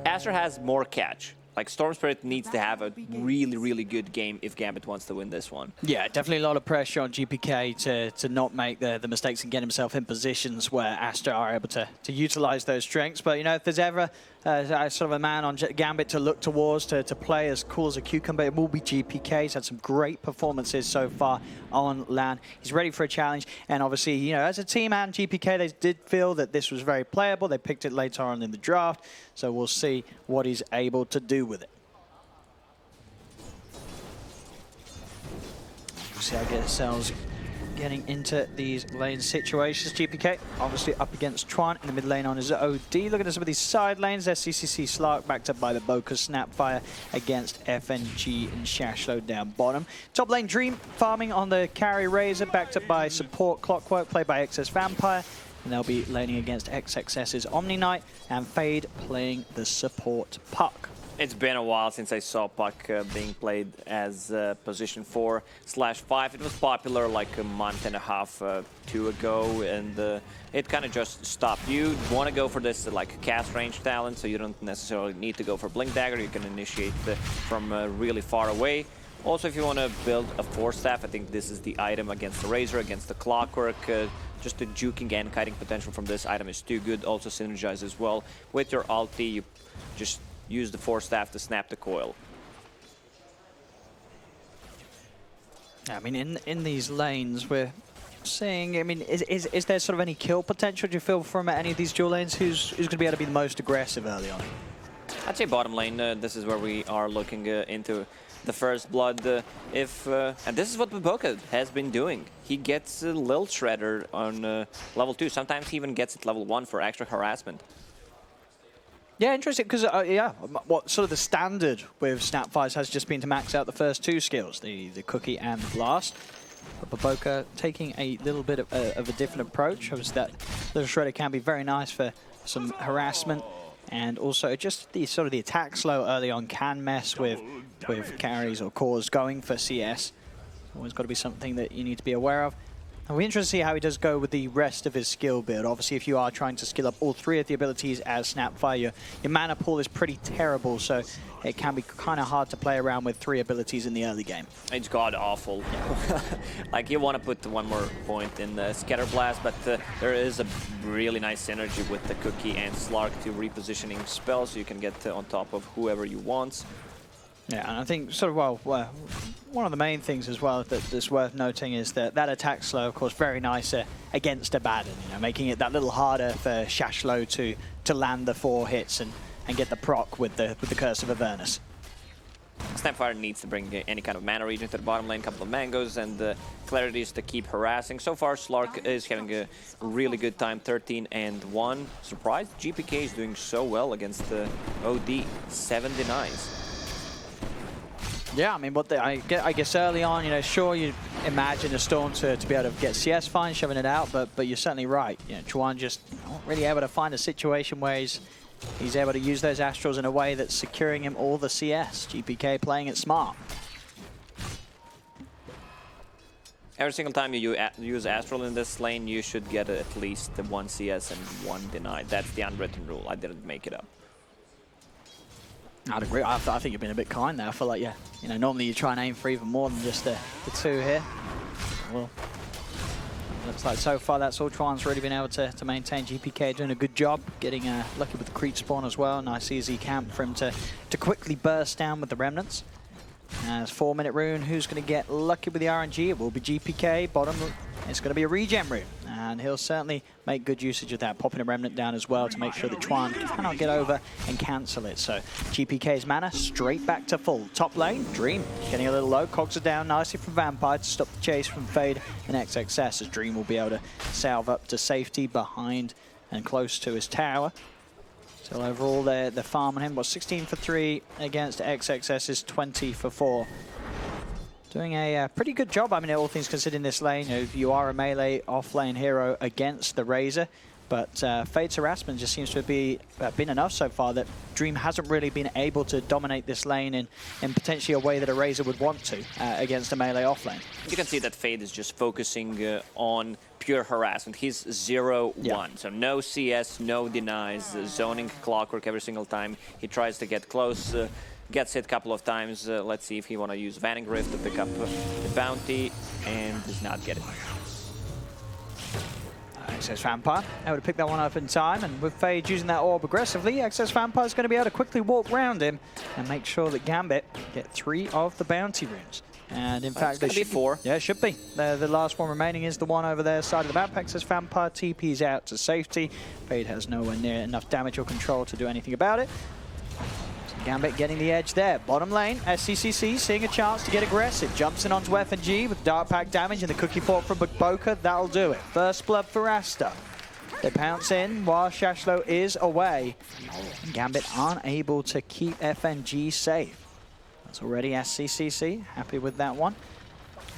Speaker 6: Aster has more catch. Like, Storm Spirit needs to have a really, really good game if Gambit wants to win this one.
Speaker 5: Yeah, definitely a lot of pressure on Gibkiy to not make the mistakes and get himself in positions where Aster are able to utilize those strengths. But, you know, if there's ever sort of a man on Gambit to look towards to play as cool as a cucumber, it will be Gibkiy. He's had some great performances so far on LAN. He's ready for a challenge. And obviously, you know, as a team and Gibkiy, they did feel that this was very playable. They picked it later on in the draft. So we'll see what he's able to do with it. We'll see how he gets ourselves getting into these lane situations. Gibkiy obviously up against ChYuan in the mid lane on his OD. Looking at some of these side lanes. There's Sccc Slark backed up by the BoBoKa Snapfire against FNG and Shachlo down bottom. Top lane Dream farming on the carry Razor, backed up by support Clockwork, played by XS Vampire. And they'll be laning against XXS's Omni Knight, and Fade playing the support Puck.
Speaker 6: It's been a while since I saw Puck being played as position 4/5. It was popular like a month and a half, 2 ago, and it kind of just stopped. You want to go for this like cast range talent, so you don't necessarily need to go for Blink Dagger. You can initiate from really far away. Also, if you want to build a 4-staff, I think this is the item against the Razor, against the Clockwork. Just the juking and kiting potential from this item is too good. Also synergize as well. With your ulti, you just use the 4-staff to snap the coil.
Speaker 5: I mean, in these lanes, we're seeing, I mean, is there sort of any kill potential, do you feel, from any of these dual lanes? Who's going to be able to be the most aggressive early on?
Speaker 6: I'd say bottom lane. This is where we are looking into the first blood. And this is what BoBoKa has been doing. He gets a Lil Shredder on level 2. Sometimes he even gets it level 1 for extra harassment.
Speaker 5: Yeah, interesting, because what sort of the standard with Snapfires has just been to max out the first 2 skills, the Cookie and the Blast. But BoBoKa taking a little bit of a different approach. Obviously, that Lil Shredder can be very nice for some harassment. And also just the sort of the attack slow early on can mess with carries or cores going for CS. Always got to be something that you need to be aware of. And we're interested to see how he does go with the rest of his skill build. Obviously, if you are trying to skill up all 3 of the abilities as Snapfire, your mana pool is pretty terrible, so it can be kind of hard to play around with 3 abilities in the early game.
Speaker 6: It's god-awful. Like, you want to put one more point in the Scatter Blast, but there is a really nice synergy with the Cookie and Slark to repositioning spells, so you can get on top of whoever you want.
Speaker 5: Yeah, and I think sort of, well, one of the main things as well that's worth noting is that attack slow, of course, very nice against Abaddon, you know, making it that little harder for Shachlo to land the 4 hits and get the proc with the Curse of Avernus.
Speaker 6: Snapfire needs to bring any kind of mana region to the bottom lane, couple of mangoes, and clarities to keep harassing. So far, Slark is having a really good time, 13-1. Surprised GPK is doing so well against the OD, 7 denies.
Speaker 5: Yeah, I mean, I guess early on, you know, sure, you imagine a Storm to be able to get CS fine, shoving it out, but you're certainly right. You know, ChYuan just not really able to find a situation where he's able to use those Astrals in a way that's securing him all the CS. GPK playing it smart.
Speaker 6: Every single time you use Astral in this lane, you should get at least 1 CS and 1 denied. That's the unwritten rule. I didn't make it up.
Speaker 5: I'd agree. I think you've been a bit kind there. I feel like, yeah, you know, normally you try and aim for even more than just the 2 here. Well, looks like so far that's all ChYuan's really been able to maintain. GPK doing a good job, getting lucky with the creep spawn as well. Nice easy camp for him to quickly burst down with the remnants. As 4-minute rune, who's going to get lucky with the RNG? It will be GPK. Bottom, it's going to be a regen rune. And he'll certainly make good usage of that, popping a remnant down as well to make sure that ChYuan cannot get over and cancel it. So GPK's mana straight back to full. Top lane, Dream getting a little low. Cogs are down nicely from Vampire to stop the chase from Fade and XXS, as Dream will be able to salve up to safety behind and close to his tower. So overall, the farm on him was 16 for 3 against XXS's 20 for 4. Doing a pretty good job, I mean, all things considered in this lane. You know, you are a melee off-lane hero against the Razor, but Fade's harassment just seems to be been enough so far that Dream hasn't really been able to dominate this lane in potentially a way that a Razor would want to against a melee off-lane.
Speaker 6: You can see that Fade is just focusing on pure harassment. He's 0-1, so no CS, no denies, zoning clockwork every single time he tries to get close. Gets hit a couple of times. Let's see if he want to use Vanning Rift to pick up the bounty, and does not get it.
Speaker 5: XS Vampire able to pick that one up in time, and with Fade using that orb aggressively, XS Vampire is going to be able to quickly walk round him and make sure that Gambit get 3 of the bounty runes. And in fact, there should be 4. Yeah, it should be. The last one remaining is the one over there side of the map. XS Vampire TP's out to safety. Fade has nowhere near enough damage or control to do anything about it. Gambit getting the edge there. Bottom lane, Sccc seeing a chance to get aggressive. Jumps in onto FNG with Dark Pack damage and the cookie port from BoBoKa. That'll do it. First blood for Aster. They pounce in while Shachlo is away. And Gambit aren't able to keep FNG safe. That's already Sccc. Happy with that one.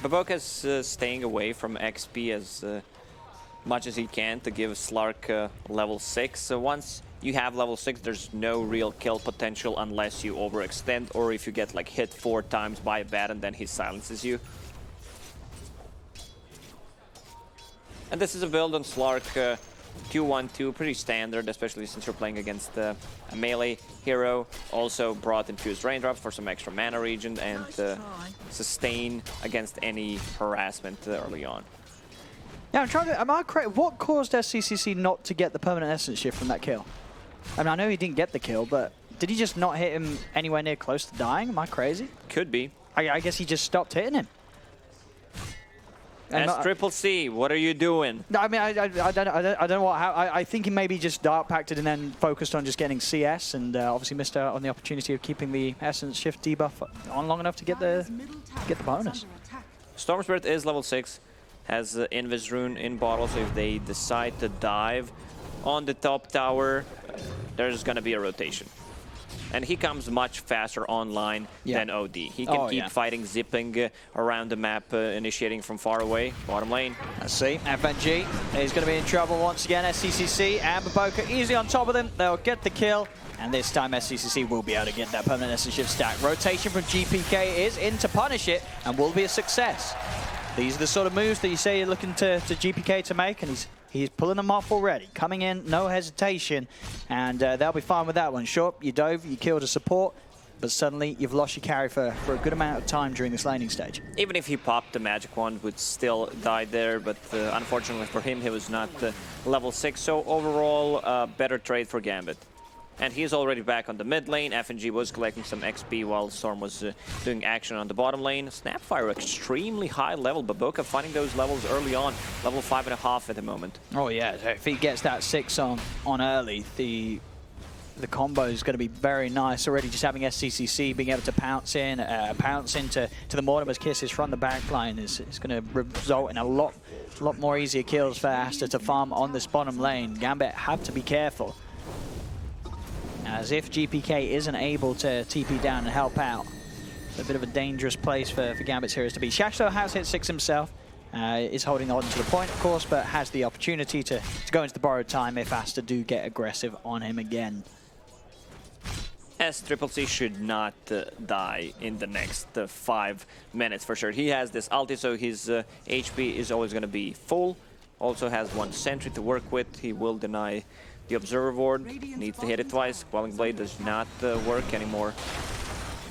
Speaker 6: BoBoKa's staying away from XP as much as he can to give Slark level 6. So once you have level 6, there's no real kill potential unless you overextend, or if you get like hit 4 times by a bat and then he silences you. And this is a build on Slark 2-1-2, pretty standard, especially since you're playing against a melee hero. Also brought infused raindrops for some extra mana regen and sustain against any harassment early on.
Speaker 5: Yeah, I'm trying to. Am I correct? What caused Sccc not to get the permanent essence shift from that kill? I mean, I know he didn't get the kill, but did he just not hit him anywhere near close to dying? Am I crazy?
Speaker 6: Could be.
Speaker 5: I guess he just stopped hitting him.
Speaker 6: Sccc, what are you doing?
Speaker 5: No, I mean, I don't know what. I think he maybe just dark packed it and then focused on just getting CS, and obviously missed out on the opportunity of keeping the essence shift debuff on long enough to get the bonus.
Speaker 6: Storm Spirit is level 6. Has the Invis rune in bottle, so if they decide to dive on the top tower, there's gonna be a rotation. And he comes much faster online than OD. He can keep fighting, zipping around the map, initiating from far away. Bottom lane.
Speaker 5: Let's see. FNG is going to be in trouble once again. Sccc and BoBoKa easily on top of them. They'll get the kill. And this time Sccc will be able to get that permanent essence shift stack. Rotation from GPK is in to punish it and will be a success. These are the sort of moves that you say you're looking to GPK to make, and he's pulling them off already. Coming in, no hesitation, and they'll be fine with that one. Sure, you dove, you killed a support, but suddenly you've lost your carry for a good amount of time during this laning stage.
Speaker 6: Even if he popped the magic wand, would still die there, but unfortunately for him, he was not level 6. So overall, better trade for Gambit. And he's already back on the mid lane. FNG was collecting some XP while Storm was doing action on the bottom lane. Snapfire extremely high level. BoBoKa finding those levels early on. Level 5.5 at the moment.
Speaker 5: Oh yeah, if he gets that 6 on early, the combo is going to be very nice. Already just having Sccc being able to pounce into the Mortimer's Kisses from the back line is going to result in a lot more easier kills for Aster to farm on this bottom lane. Gambit have to be careful, as if GPK isn't able to TP down and help out, it's a bit of a dangerous place for Gambit's heroes to be. Shachlo has hit 6 himself, is holding on to the point, of course, but has the opportunity to go into the borrowed time if Aster do get aggressive on him again.
Speaker 6: Sccc should not die in the next 5 minutes for sure. He has this ulti, so his HP is always going to be full. Also has 1 sentry to work with. He will deny the Observer Ward. Needs to hit it twice. Quelling Blade does not work anymore.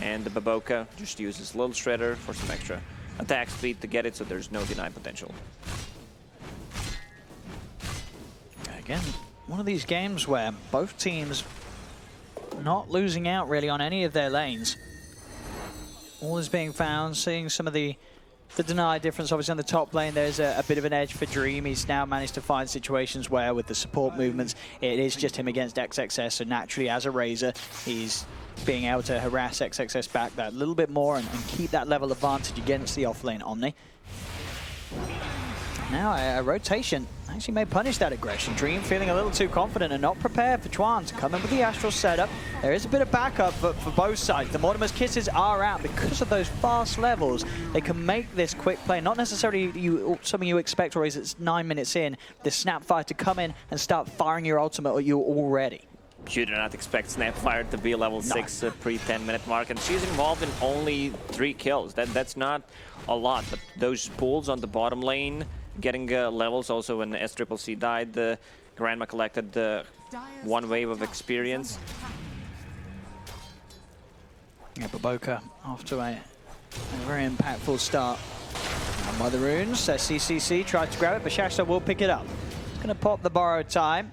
Speaker 6: And the BoBoKa just uses Little Shredder for some extra attack speed to get it, so there's no deny potential.
Speaker 5: Again, one of these games where both teams not losing out really on any of their lanes. All is being found, seeing some of the deny difference. Obviously on the top lane there's a bit of an edge for Dream. He's now managed to find situations where with the support movements it is just him against XXS, so naturally as a Razor he's being able to harass XXS back that little bit more and keep that level advantage against the offlane Omni. Now a rotation actually may punish that aggression. Dream feeling a little too confident and not prepared for ChYuan to come in with the Astral setup. There is a bit of backup for both sides. The Mortimer's Kisses are out because of those fast levels. They can make this quick play. Not necessarily something you expect, or is it's 9 minutes in, the Snapfire to come in and start firing your ultimate at you already.
Speaker 6: You do not expect Snapfire to be a level 6 pre-10-minute mark, and she's involved in only 3 kills. That's not a lot, but those pulls on the bottom lane, getting levels also when Sccc died, Grandma collected 1 wave of experience.
Speaker 5: Yeah, BoBoKa off to a very impactful start. And by the runes, Sccc tried to grab it, but Shachlo will pick it up. He's going to pop the borrowed time.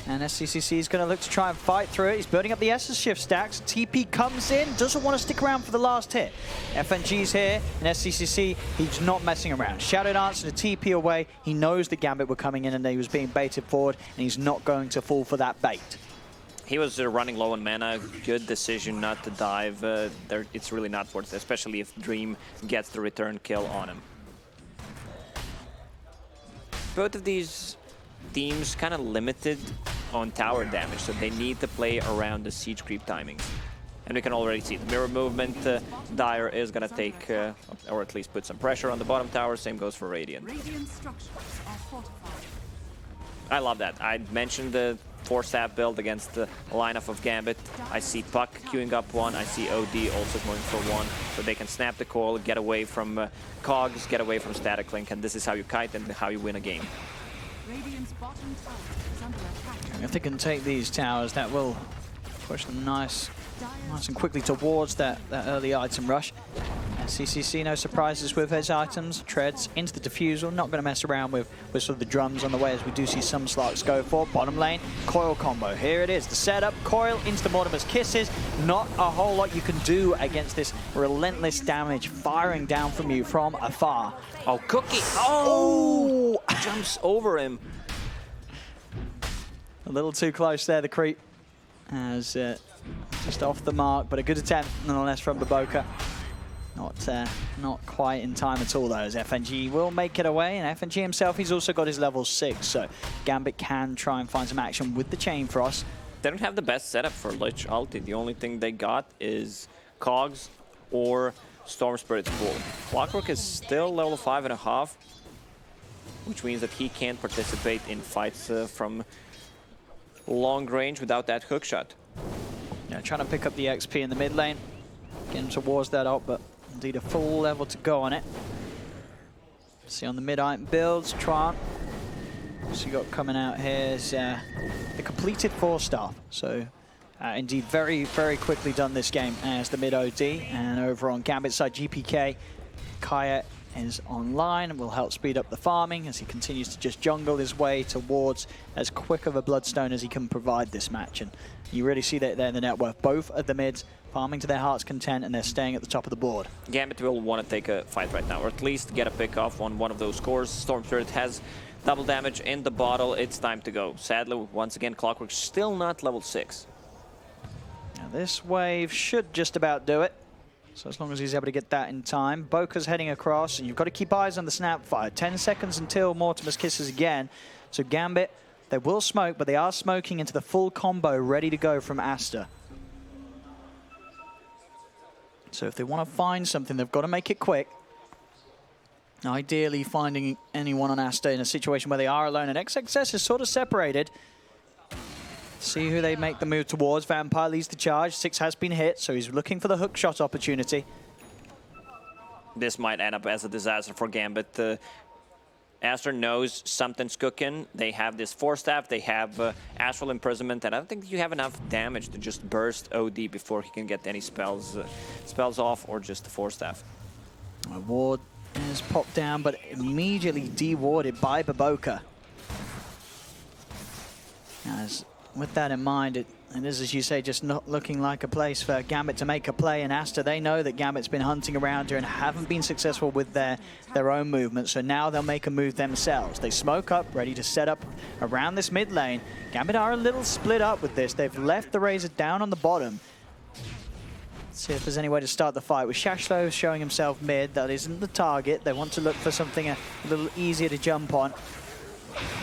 Speaker 5: And Sccc is going to look to try and fight through it. He's building up the Essence Shift stacks. TP comes in, doesn't want to stick around for the last hit. FNG's here, and Sccc, he's not messing around. Shadow Dance and a TP away. He knows the Gambit were coming in and he was being baited forward, and he's not going to fall for that bait.
Speaker 6: He was running low on mana. Good decision not to dive. It's really not worth it, especially if Dream gets the return kill on him. Both of these teams kind of limited on tower damage, so they need to play around the siege creep timings. And we can already see the mirror movement. Dire is going to take, or at least put some pressure on the bottom tower. Same goes for Radiant. I love that. I mentioned the 4-staff build against the lineup of Gambit. I see Puck queuing up 1. I see OD also going for 1. So they can snap the coil, get away from Cogs, get away from Static Link, and this is how you kite and how you win a game.
Speaker 5: If they can take these towers, that will push them nice and quickly towards that early item rush. And Sccc, no surprises with his items. Treads into the diffusal, not going to mess around with sort of the drums on the way, as we do see some Slarks go for. Bottom lane, coil combo. Here it is, the setup, coil into the Mortimer's Kisses. Not a whole lot you can do against this relentless damage firing down from you from afar.
Speaker 6: Oh, Cookie! Oh! Jumps over him.
Speaker 5: A little too close there, the creep. As just off the mark, but a good attempt nonetheless from BoBoKa. Not quite in time at all though, as FNG will make it away, and FNG himself, he's also got his level 6, so Gambit can try and find some action with the Chain Frost.
Speaker 6: They don't have the best setup for Lich ulti. The only thing they got is Cogs or Storm Spirit's Pool. Clockwork is still level 5.5, which means that he can't participate in fights from long range without that hook shot.
Speaker 5: Yeah, trying to pick up the XP in the mid lane, getting towards that ult, but indeed a full level to go on it. See on the mid item builds, ChYuan. So you got coming out here is the completed 4-star. So indeed very, very quickly done this game as the mid OD. And over on Gambit side, GPK, Kaya is online and will help speed up the farming as he continues to just jungle his way towards as quick of a bloodstone as he can provide this match. And you really see that there in the net worth. Both of the mids farming to their heart's content, and they're staying at the top of the board.
Speaker 6: Gambit will want to take a fight right now, or at least get a pick off on one of those cores. Storm Spirit has double damage in the bottle. It's time to go. Sadly, once again, Clockwork still not level 6.
Speaker 5: Now this wave should just about do it. So as long as he's able to get that in time. BoBoKa's heading across, and you've got to keep eyes on the Snapfire. 10 seconds until Mortimer's kisses again. So Gambit, they will smoke, but they are smoking into the full combo ready to go from Aster. So if they want to find something, they've got to make it quick. Ideally finding anyone on Aster in a situation where they are alone, and XXS is sort of separated. See who they make the move towards. Vampire leads the charge. 6 has been hit, so he's looking for the hook shot opportunity.
Speaker 6: This might end up as a disaster for Gambit. Aster knows something's cooking. They have this force staff, they have Astral Imprisonment, and I don't think you have enough damage to just burst OD before he can get any spells off, or just the force staff.
Speaker 5: A ward is popped down, but immediately de-warded by BoBoKa. As with that in mind, it is, as you say, just not looking like a place for Gambit to make a play. And Aster, they know that Gambit's been hunting around here and haven't been successful with their own movement. So now they'll make a move themselves. They smoke up, ready to set up around this mid lane. Gambit are a little split up with this. They've left the Razor down on the bottom. Let's see if there's any way to start the fight. With Shachlo showing himself mid, that isn't the target. They want to look for something a little easier to jump on.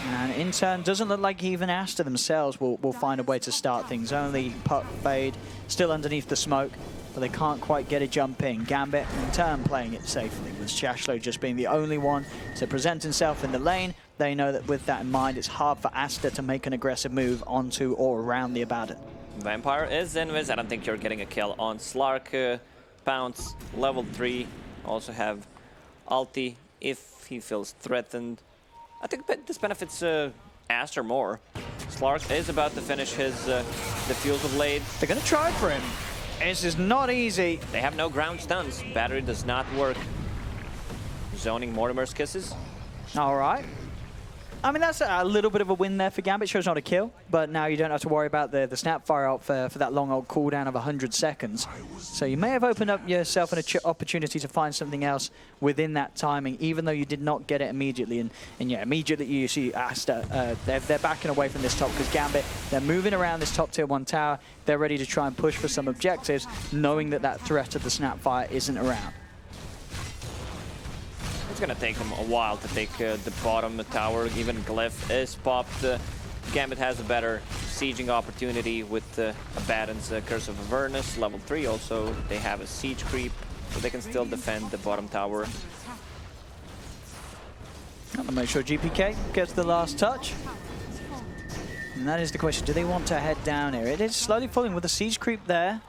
Speaker 5: And in turn, doesn't look like even Aster themselves will find a way to start things. Only Puck Fade still underneath the smoke, but they can't quite get a jump in. Gambit, in turn, playing it safely, with Shachlo just being the only one to present himself in the lane. They know that with that in mind, it's hard for Aster to make an aggressive move onto or around the Abaddon.
Speaker 6: Vampire is invis. I don't think you're getting a kill on Slark. Pounce, level 3. Also have ulti if he feels threatened. I think this benefits Aster more. Slark is about to finish his Diffusal Blade.
Speaker 5: They're going to try for him. This is not easy.
Speaker 6: They have no ground stuns. Battery does not work. Zoning Mortimer's kisses.
Speaker 5: All right. I mean, that's a little bit of a win there for Gambit. Shows not a kill, but now you don't have to worry about the Snapfire out for that long old cooldown of 100 seconds. So you may have opened up yourself an opportunity to find something else within that timing, even though you did not get it immediately. And yeah, immediately you see Aster, they're backing away from this top because Gambit, they're moving around this top tier 1 tower. They're ready to try and push for some objectives, knowing that that threat of the Snapfire isn't around.
Speaker 6: It's going to take them a while to take the bottom tower. Even Glyph is popped. Gambit has a better sieging opportunity with Abaddon's Curse of Avernus, level 3. Also, they have a siege creep, so they can still defend the bottom tower.
Speaker 5: I'll make sure GPK gets the last touch. And that is the question, do they want to head down here? It is slowly falling with the siege creep there.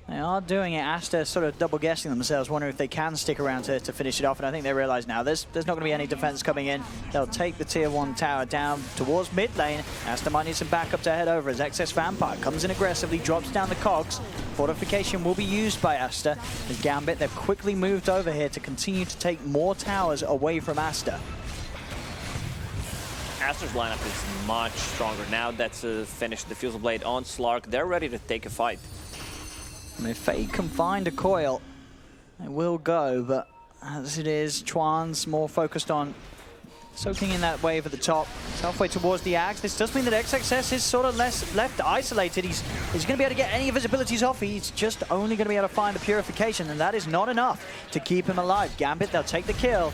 Speaker 5: They are doing it. Aster sort of double guessing themselves, wondering if they can stick around to finish it off. And I think they realize now there's not going to be any defense coming in. They'll take the tier 1 tower down towards mid lane. Aster might need some backup to head over as XS Vampire comes in aggressively, drops down the cogs. Fortification will be used by Aster. As Gambit, they've quickly moved over here to continue to take more towers away from Aster.
Speaker 6: Aster's lineup is much stronger now. That's finished the Diffusal Blade on Slark. They're ready to take a fight.
Speaker 5: And if Fate can find a coil, it will go, but as it is, ChYuan's more focused on soaking in that wave at the top. It's halfway towards the Axe. This does mean that XXS is sort of left isolated. He's going to be able to get any of his abilities off. He's just only going to be able to find the Purification, and that is not enough to keep him alive. Gambit, they'll take the kill.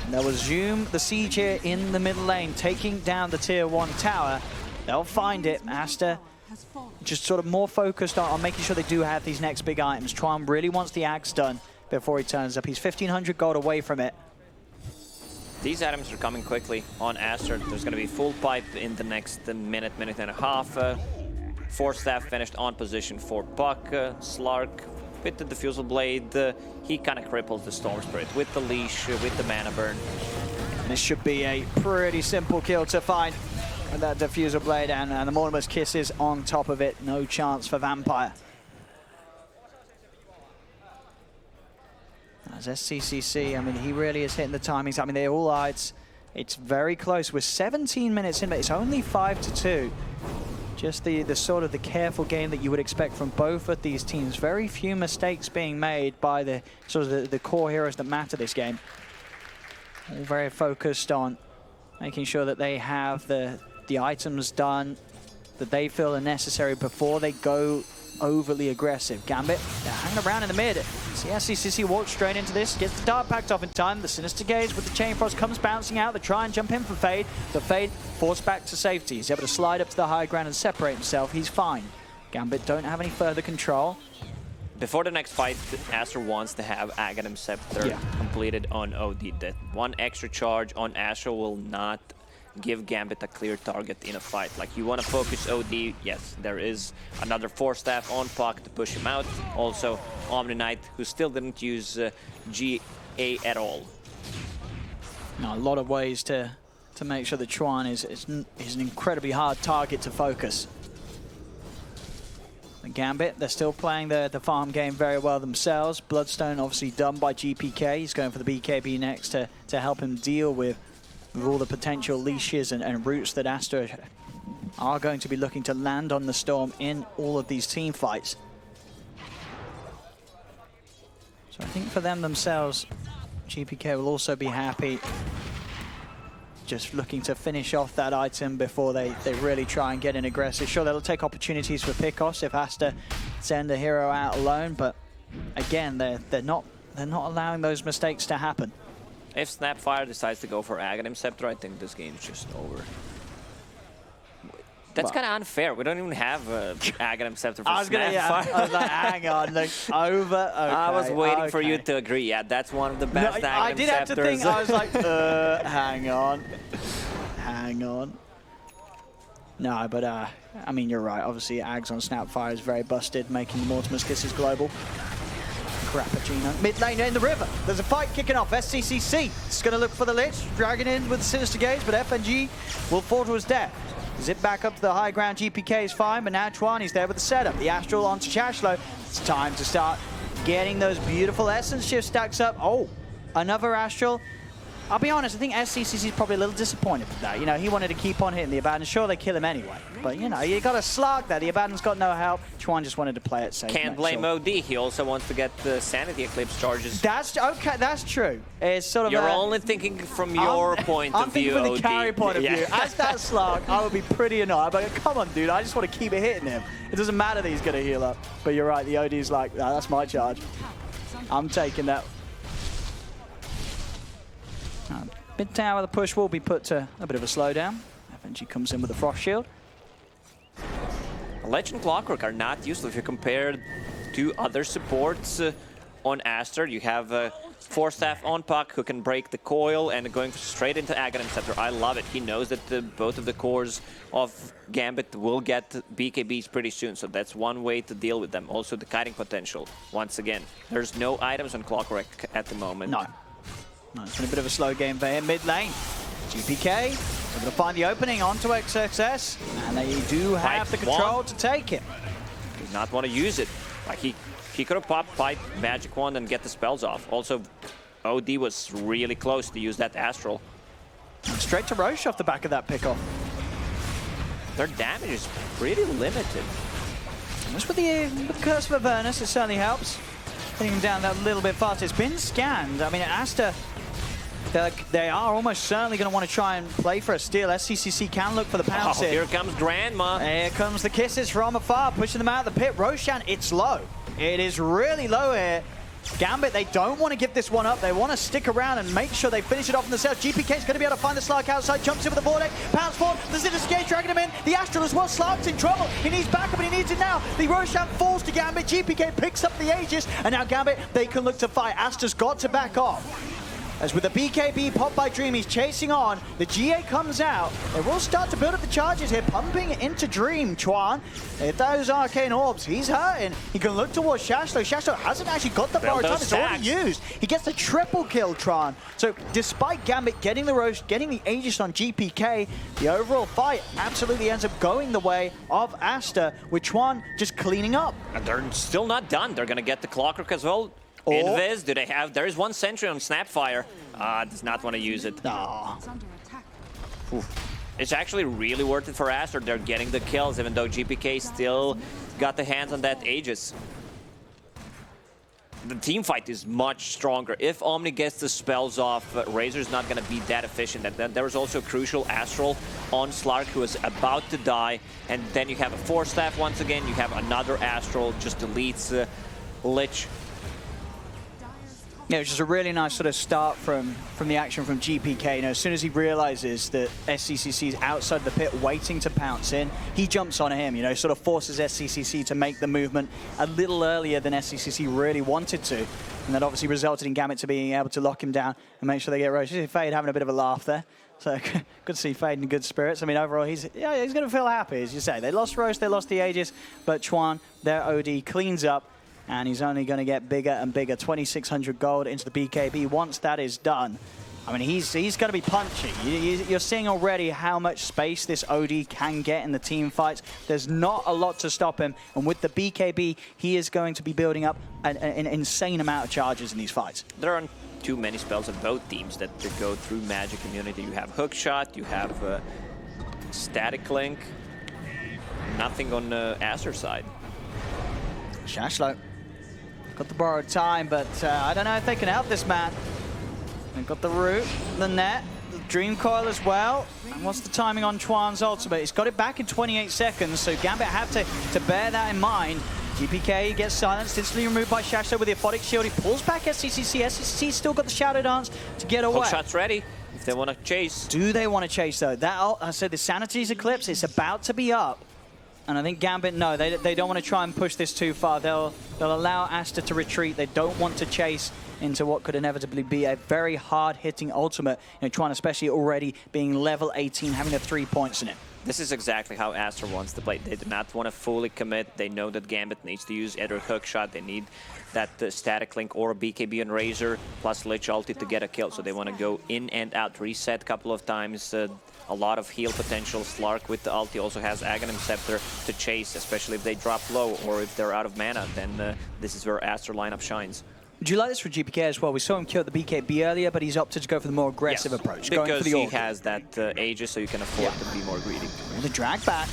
Speaker 5: And they'll resume the siege here in the middle lane, taking down the tier 1 tower. They'll find it. Aster just sort of more focused on making sure they do have these next big items. ChYuan really wants the Axe done before he turns up. He's 1,500 gold away from it.
Speaker 6: These items are coming quickly on Aster. There's going to be full pipe in the next minute and a half. 4 staff finished on position for Puck. Slark with the Diffusal Blade. He kind of cripples the Storm Spirit with the leash, with the mana burn.
Speaker 5: This should be a pretty simple kill to find. With that Diffusal Blade and the Mortimer's kisses on top of it. No chance for Vampire. As SCCC, I mean, he really is hitting the timings. I mean, they're all odds. It's very close. We're 17 minutes in, but it's only 5-2. Just the sort of the careful game that you would expect from both of these teams. Very few mistakes being made by the sort of the core heroes that matter this game. All very focused on making sure that they have the items done that they feel are necessary before they go overly aggressive. Gambit, they're hanging around in the mid. See SCCC walks straight into this, gets the dart packed off in time. The Sinister Gaze with the Chain Frost comes bouncing out. They try and jump in for Fade, but Fade forced back to safety. He's able to slide up to the high ground and separate himself. He's fine. Gambit don't have any further control.
Speaker 6: Before the next fight, Aster wants to have Aghanim Scepter completed on OD. That one extra charge on Aster will not give Gambit a clear target in a fight. Like, you want to focus OD, yes, there is another force staff on Puck to push him out. Also, Omni Knight, who still didn't use GA at all.
Speaker 5: No, a lot of ways to make sure that ChYuan is an incredibly hard target to focus. And Gambit, they're still playing the farm game very well themselves. Bloodstone obviously done by GPK. He's going for the BKB next to help him deal with all the potential leashes and routes that Aster are going to be looking to land on the Storm in all of these team fights. So I think for them themselves, GPK will also be happy just looking to finish off that item before they really try and get in aggressive. Sure, they'll take opportunities for pickoffs if Aster send a hero out alone, but again, they're not allowing those mistakes to happen.
Speaker 6: If Snapfire decides to go for Aghanim Scepter, I think this game's just over. That's kind of unfair. We don't even have Aghanim Scepter for Snapfire.
Speaker 5: I was like, hang on, like, over. Okay,
Speaker 6: I was waiting for you to agree. Yeah, that's one of the best Aghanim Scepters.
Speaker 5: I did have to think. I was like, hang on. No, but I mean, you're right. Obviously, Ags on Snapfire is very busted, making the Mortimer's Kisses global. Crappuccino. Mid lane in the river. There's a fight kicking off. SCCC is going to look for the Lich. Dragging in with the Sinister Gaze, but FNG will fall to his death. Zip back up to the high ground. GPK is fine, but now ChYuan is there with the setup. The Astral onto Shachlo. It's time to start getting those beautiful Essence Shift stacks up. Oh, another Astral. I'll be honest, I think SCCC is probably a little disappointed with that. You know, he wanted to keep on hitting the Abaddon. Sure, they kill him anyway. But, you know, you got a slug there. The Abaddon's got no help. ChYuan just wanted to play it safe.
Speaker 6: Can't blame OD. He also wants to get the Sanity Eclipse charges.
Speaker 5: That's okay. That's true. It's sort of
Speaker 6: You're only thinking from your point of view,
Speaker 5: I'm thinking from
Speaker 6: OD.
Speaker 5: the carry point of view. As that slug, I would be pretty annoyed. But come on, dude. I just want to keep it hitting him. It doesn't matter that he's going to heal up. But you're right. The OD's like, nah, that's my charge. I'm taking that. Mid tower, the push will be put to a bit of a slowdown. FNG comes in with the Frost Shield.
Speaker 6: Legend Clockwork are not useful if you compare to other supports on Aster. You have Force Staff on Puck who can break the coil and going straight into Aghanim Scepter. I love it. He knows that both of the cores of Gambit will get BKBs pretty soon, so that's one way to deal with them. Also the kiting potential. Once again, there's no items on Clockwork at the moment.
Speaker 5: No. No, it's been a bit of a slow game there in mid lane. GPK able to find the opening onto XXS, and they do have the control to take it.
Speaker 6: Does not want to use it. Like he could have popped Pipe, Magic Wand, and get the spells off. Also, OD was really close to use that Astral.
Speaker 5: Straight to Roche off the back of that pickoff.
Speaker 6: Their damage is pretty limited.
Speaker 5: Just with the Curse of Avernus, it certainly helps. Getting him down that little bit faster. It's been scanned. I mean, Aster, they are almost certainly going to want to try and play for a steal. SCCC can look for the pounce in.
Speaker 6: Here comes Grandma.
Speaker 5: Here comes the kisses from afar, pushing them out of the pit. Roshan, it's low. It is really low here. Gambit, they don't want to give this one up. They want to stick around and make sure they finish it off in themselves. GPK is going to be able to find the Slark outside, jumps in with the Vortex, pounds forward, the Sinister Gaze dragging him in. The Astral as well, Slark's in trouble. He needs backup and he needs it now. The Roshan falls to Gambit, GPK picks up the Aegis, and now Gambit, they can look to fight. Aster's got to back off. As with the BKB popped by Dream, he's chasing on. The GA comes out. They will start to build up the charges here, pumping into Dream. ChYuan, if those arcane orbs, he's hurting. He can look towards Shachlo. Shachlo hasn't actually got the bar of time. It's already used. He gets the triple kill, ChYuan. So despite Gambit getting the roast, getting the Aegis on GPK, the overall fight absolutely ends up going the way of Aster, with ChYuan just cleaning up.
Speaker 6: And they're still not done. They're going to get the Clockwork as well. Invis, do they have? There is one sentry on Snapfire. Does not want to use it.
Speaker 5: Aw.
Speaker 4: It's under attack.
Speaker 6: It's actually really worth it for Aster. They're getting the kills, even though GPK still got the hands on that Aegis. The team fight is much stronger. If Omni gets the spells off, Razor's not going to be that efficient. And then there was also a crucial Astral on Slark, who is about to die. And then you have a Force Staff once again. You have another Astral, just deletes Lich.
Speaker 5: Yeah, which is a really nice sort of start from the action from GPK. You know, as soon as he realizes that Sccc is outside the pit waiting to pounce in, he jumps on him, you know, sort of forces Sccc to make the movement a little earlier than Sccc really wanted to. And that obviously resulted in Gambit to being able to lock him down and make sure they get rotated. Fade having a bit of a laugh there. So good to see Fade in good spirits. I mean, overall, he's going to feel happy, as you say. They lost Roast, they lost the Aegis, but ChYuan, their OD, cleans up. And he's only going to get bigger and bigger. 2,600 gold into the BKB. Once that is done, I mean, he's going to be punchy. You're seeing already how much space this OD can get in the team fights. There's not a lot to stop him. And with the BKB, he is going to be building up an insane amount of charges in these fights.
Speaker 6: There aren't too many spells on both teams that go through magic immunity. You have Hookshot, you have Static Link. Nothing on Aster's side.
Speaker 5: Shachlo got the borrowed time, but I don't know if they can help this man. They've got the root, the net, the Dream Coil as well. And what's the timing on ChYuan's ultimate? He's got it back in 28 seconds, so Gambit have to bear that in mind. GPK gets silenced, instantly removed by Shachlo with the Aphotic Shield. He pulls back Sccc. Sccc still got the Shadow Dance to get away.
Speaker 6: Hookshot's ready if they want to chase.
Speaker 5: Do they want to chase, though? That, I said, the Sanity's Eclipse, it's about to be up. And I think Gambit, no, they don't want to try and push this too far. They'll allow Aster to retreat. They don't want to chase into what could inevitably be a very hard-hitting ultimate. You know, ChYuan especially already being level 18, having the 3 points in it.
Speaker 6: This is exactly how Aster wants to play. They do not want to fully commit. They know that Gambit needs to use either Hookshot. They need that Static Link or a BKB and Razor plus Lich ulti to get a kill. So they want to go in and out, reset a couple of times. A lot of heal potential. Slark with the ulti also has Aghanim Scepter to chase, especially if they drop low or if they're out of mana. Then this is where Aster lineup shines.
Speaker 5: Do you like this for GPK as well? We saw him kill the BKB earlier, but he's opted to go for the more aggressive approach.
Speaker 6: Because
Speaker 5: going for the
Speaker 6: he has that Aegis, so you can afford to be more greedy.
Speaker 5: The drag back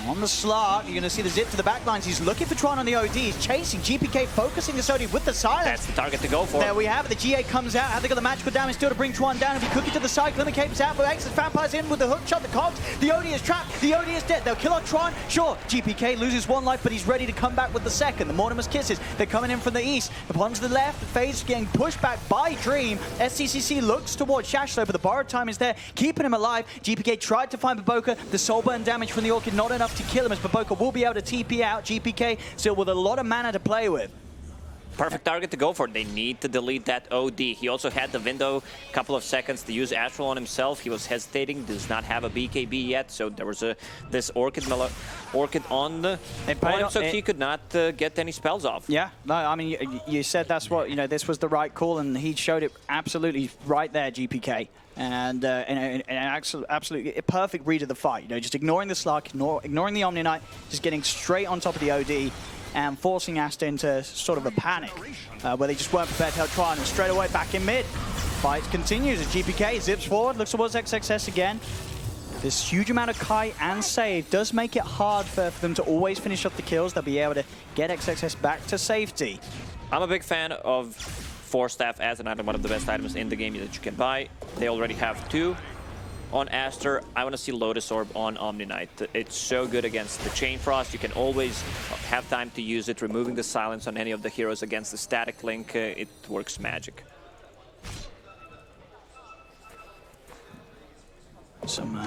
Speaker 5: on the Slark. You're going to see the zip to the backlines. He's looking for ChYuan on the OD. He's chasing GPK, focusing this OD with the silence.
Speaker 6: That's the target to go for.
Speaker 5: There we have it. The GA comes out. Have they got the magical damage still to bring ChYuan down? If you cook it to the side, Limmp capes out, but Exit Vampires in with the hook shot, the cogs. The OD is trapped. The OD is dead. They'll kill off ChYuan. Sure, GPK loses one life, but he's ready to come back with the second. The Mortimer's Kisses. They're coming in from the east. Upon to the left, the FaZe getting pushed back by Dream. Sccc looks towards Shachlo, but the borrowed time is there, keeping him alive. GPK tried to find BoBoKa. The soul burn damage from the Orchid, not enough to kill him, as BoBoKa will be able to TP out. GPK still with a lot of mana to play with.
Speaker 6: Perfect target to go for. They need to delete that OD. He also had the window, a couple of seconds to use Astral on himself. He was hesitating, does not have a BKB yet, so there was this Orchid on him, so he could not get any spells off.
Speaker 5: Yeah, no, I mean, you said that's what, you know, this was the right call, and he showed it absolutely right there, GPK. And an absolutely perfect read of the fight. You know, just ignoring the Slark, ignoring the Omni Knight, just getting straight on top of the OD and forcing Aster into sort of a panic where they just weren't prepared to help ChYuan, and straight away back in mid. Fight continues as GPK zips forward, looks towards XXS again. This huge amount of kite and save does make it hard for them to always finish off the kills. They'll be able to get XXS back to safety.
Speaker 6: I'm a big fan of Force Staff as an item, one of the best items in the game that you can buy. They already have 2 on Aster. I want to see Lotus Orb on Omni Knight. It's so good against the Chain Frost. You can always have time to use it. Removing the silence on any of the heroes against the Static Link, it works magic.
Speaker 5: Some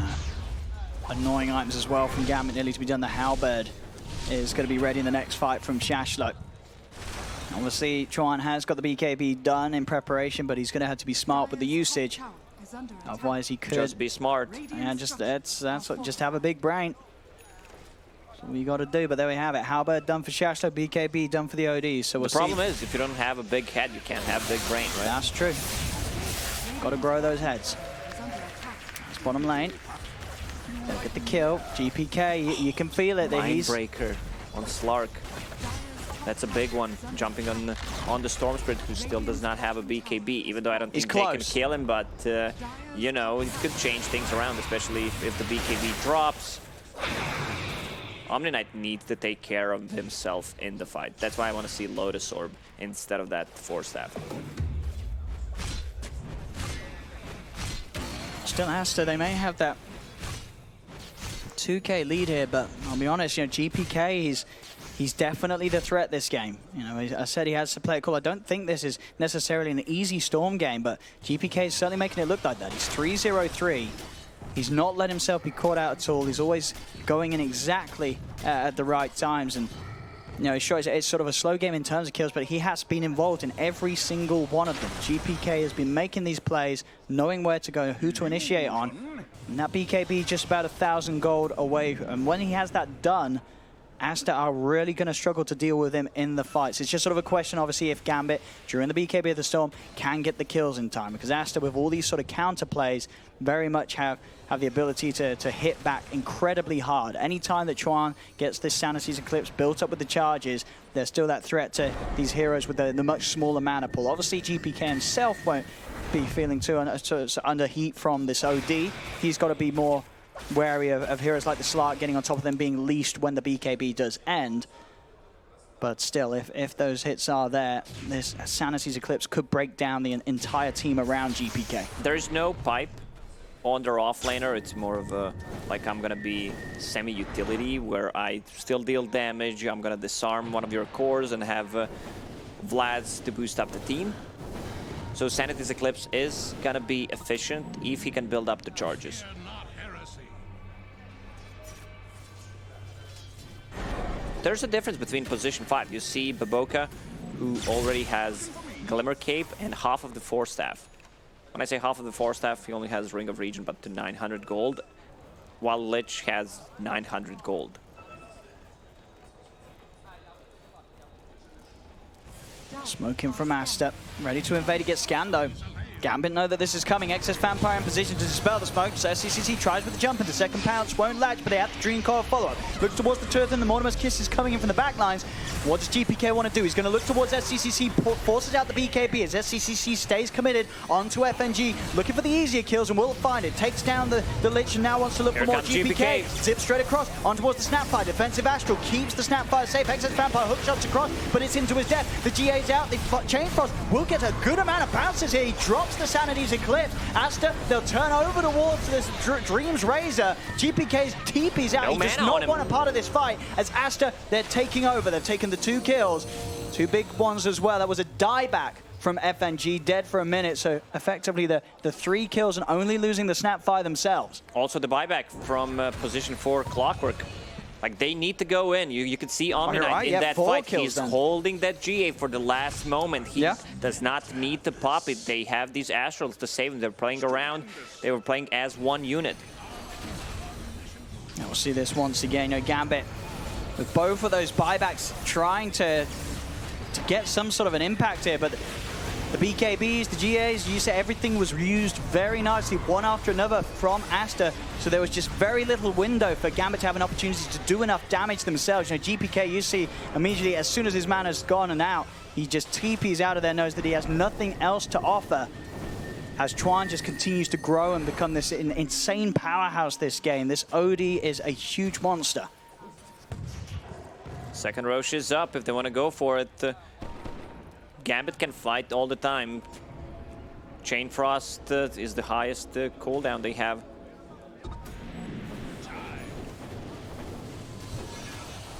Speaker 5: annoying items as well from Gambit nearly to be done. The Halberd is going to be ready in the next fight from Shachlo. Obviously, ChYuan has got the BKB done in preparation, but he's going to have to be smart with the usage. Otherwise, he could
Speaker 6: just be smart.
Speaker 5: And just just have a big brain. That's what you got to do. But there we have it. Halberd done for Shachlo, BKB done for the OD. So we'll see.
Speaker 6: The problem is, if you don't have a big head, you can't have big brain, right?
Speaker 5: That's true. Got to grow those heads. That's bottom lane. They'll get the kill. GPK, you can feel it.
Speaker 6: Mindbreaker on Slark. That's a big one, jumping on the Storm Spirit, who still does not have a BKB, even though I don't think they can kill him, but, you know, it could change things around, especially if the BKB drops. Omni-Knight needs to take care of himself in the fight. That's why I want to see Lotus Orb instead of that Force Staff.
Speaker 5: Still Aster, they may have that 2K lead here, but I'll be honest, you know, GPK, he's definitely the threat this game. You know, I said he has to play it cool. I don't think this is necessarily an easy Storm game, but GPK is certainly making it look like that. He's 3-0-3. He's not let himself be caught out at all. He's always going in exactly at the right times. And, you know, it's sort of a slow game in terms of kills, but he has been involved in every single one of them. GPK has been making these plays, knowing where to go, who to initiate on. And that BKB just about 1,000 gold away. And when he has that done, Aster are really going to struggle to deal with him in the fights. It's just sort of a question, obviously, if Gambit, during the BKB of the Storm, can get the kills in time. Because Aster, with all these sort of counter plays, very much have the ability to hit back incredibly hard. Anytime that ChYuan gets this Sanity's Eclipse built up with the charges, there's still that threat to these heroes with the much smaller mana pool. Obviously, GPK himself won't be feeling too under heat from this OD. He's got to be more wary of heroes like the Slark getting on top of them, being leashed when the BKB does end. But still, if those hits are there, this Sanity's Eclipse could break down the entire team around GPK.
Speaker 6: There's no pipe on their offlaner. It's more of a, like, I'm gonna be semi-utility, where I still deal damage, I'm gonna disarm one of your cores and have Vlad's to boost up the team. So Sanity's Eclipse is gonna be efficient if he can build up the charges. There's a difference between position 5. You see BoBoKa, who already has Glimmer Cape and half of the Force Staff. When I say half of the Force Staff, he only has Ring of Regen, but to 900 gold, while Lich has 900 gold.
Speaker 5: Smoking from Aster, ready to invade to get scanned though. Gambit know that this is coming. Excess Vampire in position to dispel the smoke. So Sccc tries with the jump into second pounce. Won't latch, but they have the Dreamcoil follow-up. Looks towards the turret, and the Mortimer's Kiss is coming in from the back lines. What does GPK want to do? He's going to look towards Sccc, forces out the BKB as Sccc stays committed onto FNG, looking for the easier kills, and will find it. Takes down the Lich and now wants to look for more GPK. Zips straight across on towards the Snapfire. Defensive Astral keeps the Snapfire safe. Excess Vampire hook shots across, but it's into his death. The GA's out. The Chain Frost will get a good amount of bounces here. He drops the Sanity's Eclipse. Aster, they'll turn over towards this Dream's Razor. GPK's TP's out. He does not want a part of this fight. As Aster, they're taking over. They've taken the 2 kills. 2 big ones as well. That was a dieback from FNG, dead for a minute. So effectively the 3 kills and only losing the Snapfire themselves.
Speaker 6: Also the buyback from position 4 Clockwork. Like, they need to go in. You can see Omni-Knight in that fight. He's holding that GA for the last moment. He does not need to pop it. They have these Astrals to save them. They're playing around. They were playing as one unit.
Speaker 5: Now we'll see this once again. You know, Gambit, with both of those buybacks, trying to get some sort of an impact here, but the BKBs, the GAs, you said everything was used very nicely, one after another from Aster. So there was just very little window for Gambit to have an opportunity to do enough damage themselves. You know, GPK, you see immediately as soon as his mana's gone and out, he just TPs out of there, knows that he has nothing else to offer. As ChYuan just continues to grow and become this insane powerhouse this game, this OD is a huge monster.
Speaker 6: Second Roche is up if they want to go for it. Gambit can fight all the time. Chain Frost is the highest cooldown they have.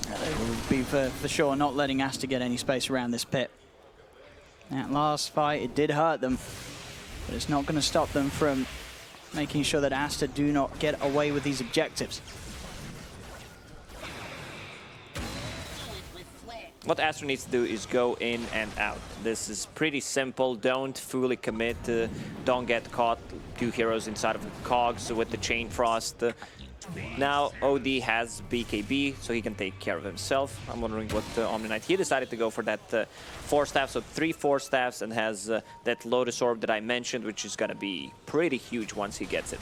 Speaker 5: They will be for sure not letting Aster get any space around this pit. That last fight, it did hurt them, but it's not going to stop them from making sure that Aster do not get away with these objectives.
Speaker 6: What Aster needs to do is go in and out. This is pretty simple. Don't fully commit. Don't get caught 2 heroes inside of the cogs with the Chain Frost. Now OD has BKB, so he can take care of himself. I'm wondering what Omni-Knight. He decided to go for that 4 staff, so 3 Force Staffs, and has that Lotus Orb that I mentioned, which is going to be pretty huge once he gets it.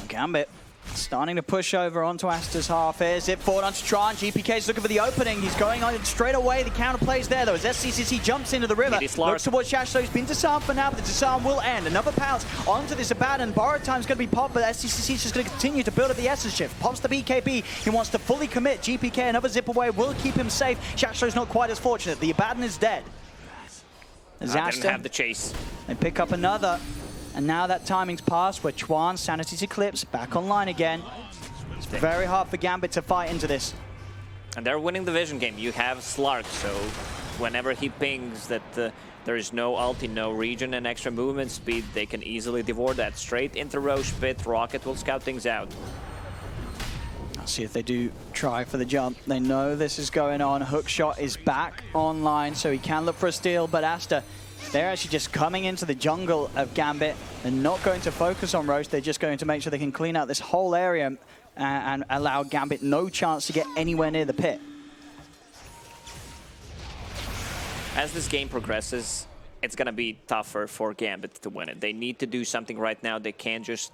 Speaker 5: Gambit Starting to push over onto Aster's half here. Zip forward onto ChYuan. GPK's looking for the opening. He's going on straight away. The counter plays there though as Sccc jumps into the river. Looks towards Shachlo. He's been disarmed for now, but the disarm will end. Another pounce onto this Abaddon. Borrow time's going to be popped, but Sccc is just going to continue to build up the Essence shift. Pops the BKB. He wants to fully commit. GPK, another zip away, will keep him safe. Shachlo's not quite as fortunate. The Abaddon is dead.
Speaker 6: I didn't have the chase.
Speaker 5: They pick up another. And now that timing's passed where ChYuan, Sanity's Eclipse, back online again. It's very hard for Gambit to fight into this.
Speaker 6: And they're winning the vision game. You have Slark, so whenever he pings that there is no ulti, no region, and extra movement speed, they can easily devour that straight into Roche Pit. Rocket will scout things out.
Speaker 5: Let's see if they do try for the jump. They know this is going on. Hookshot is back online, so he can look for a steal, but Aster, they're actually just coming into the jungle of Gambit. They're not going to focus on Roche. They're just going to make sure they can clean out this whole area and allow Gambit no chance to get anywhere near the pit.
Speaker 6: As this game progresses, it's going to be tougher for Gambit to win it. They need to do something right now. They can't just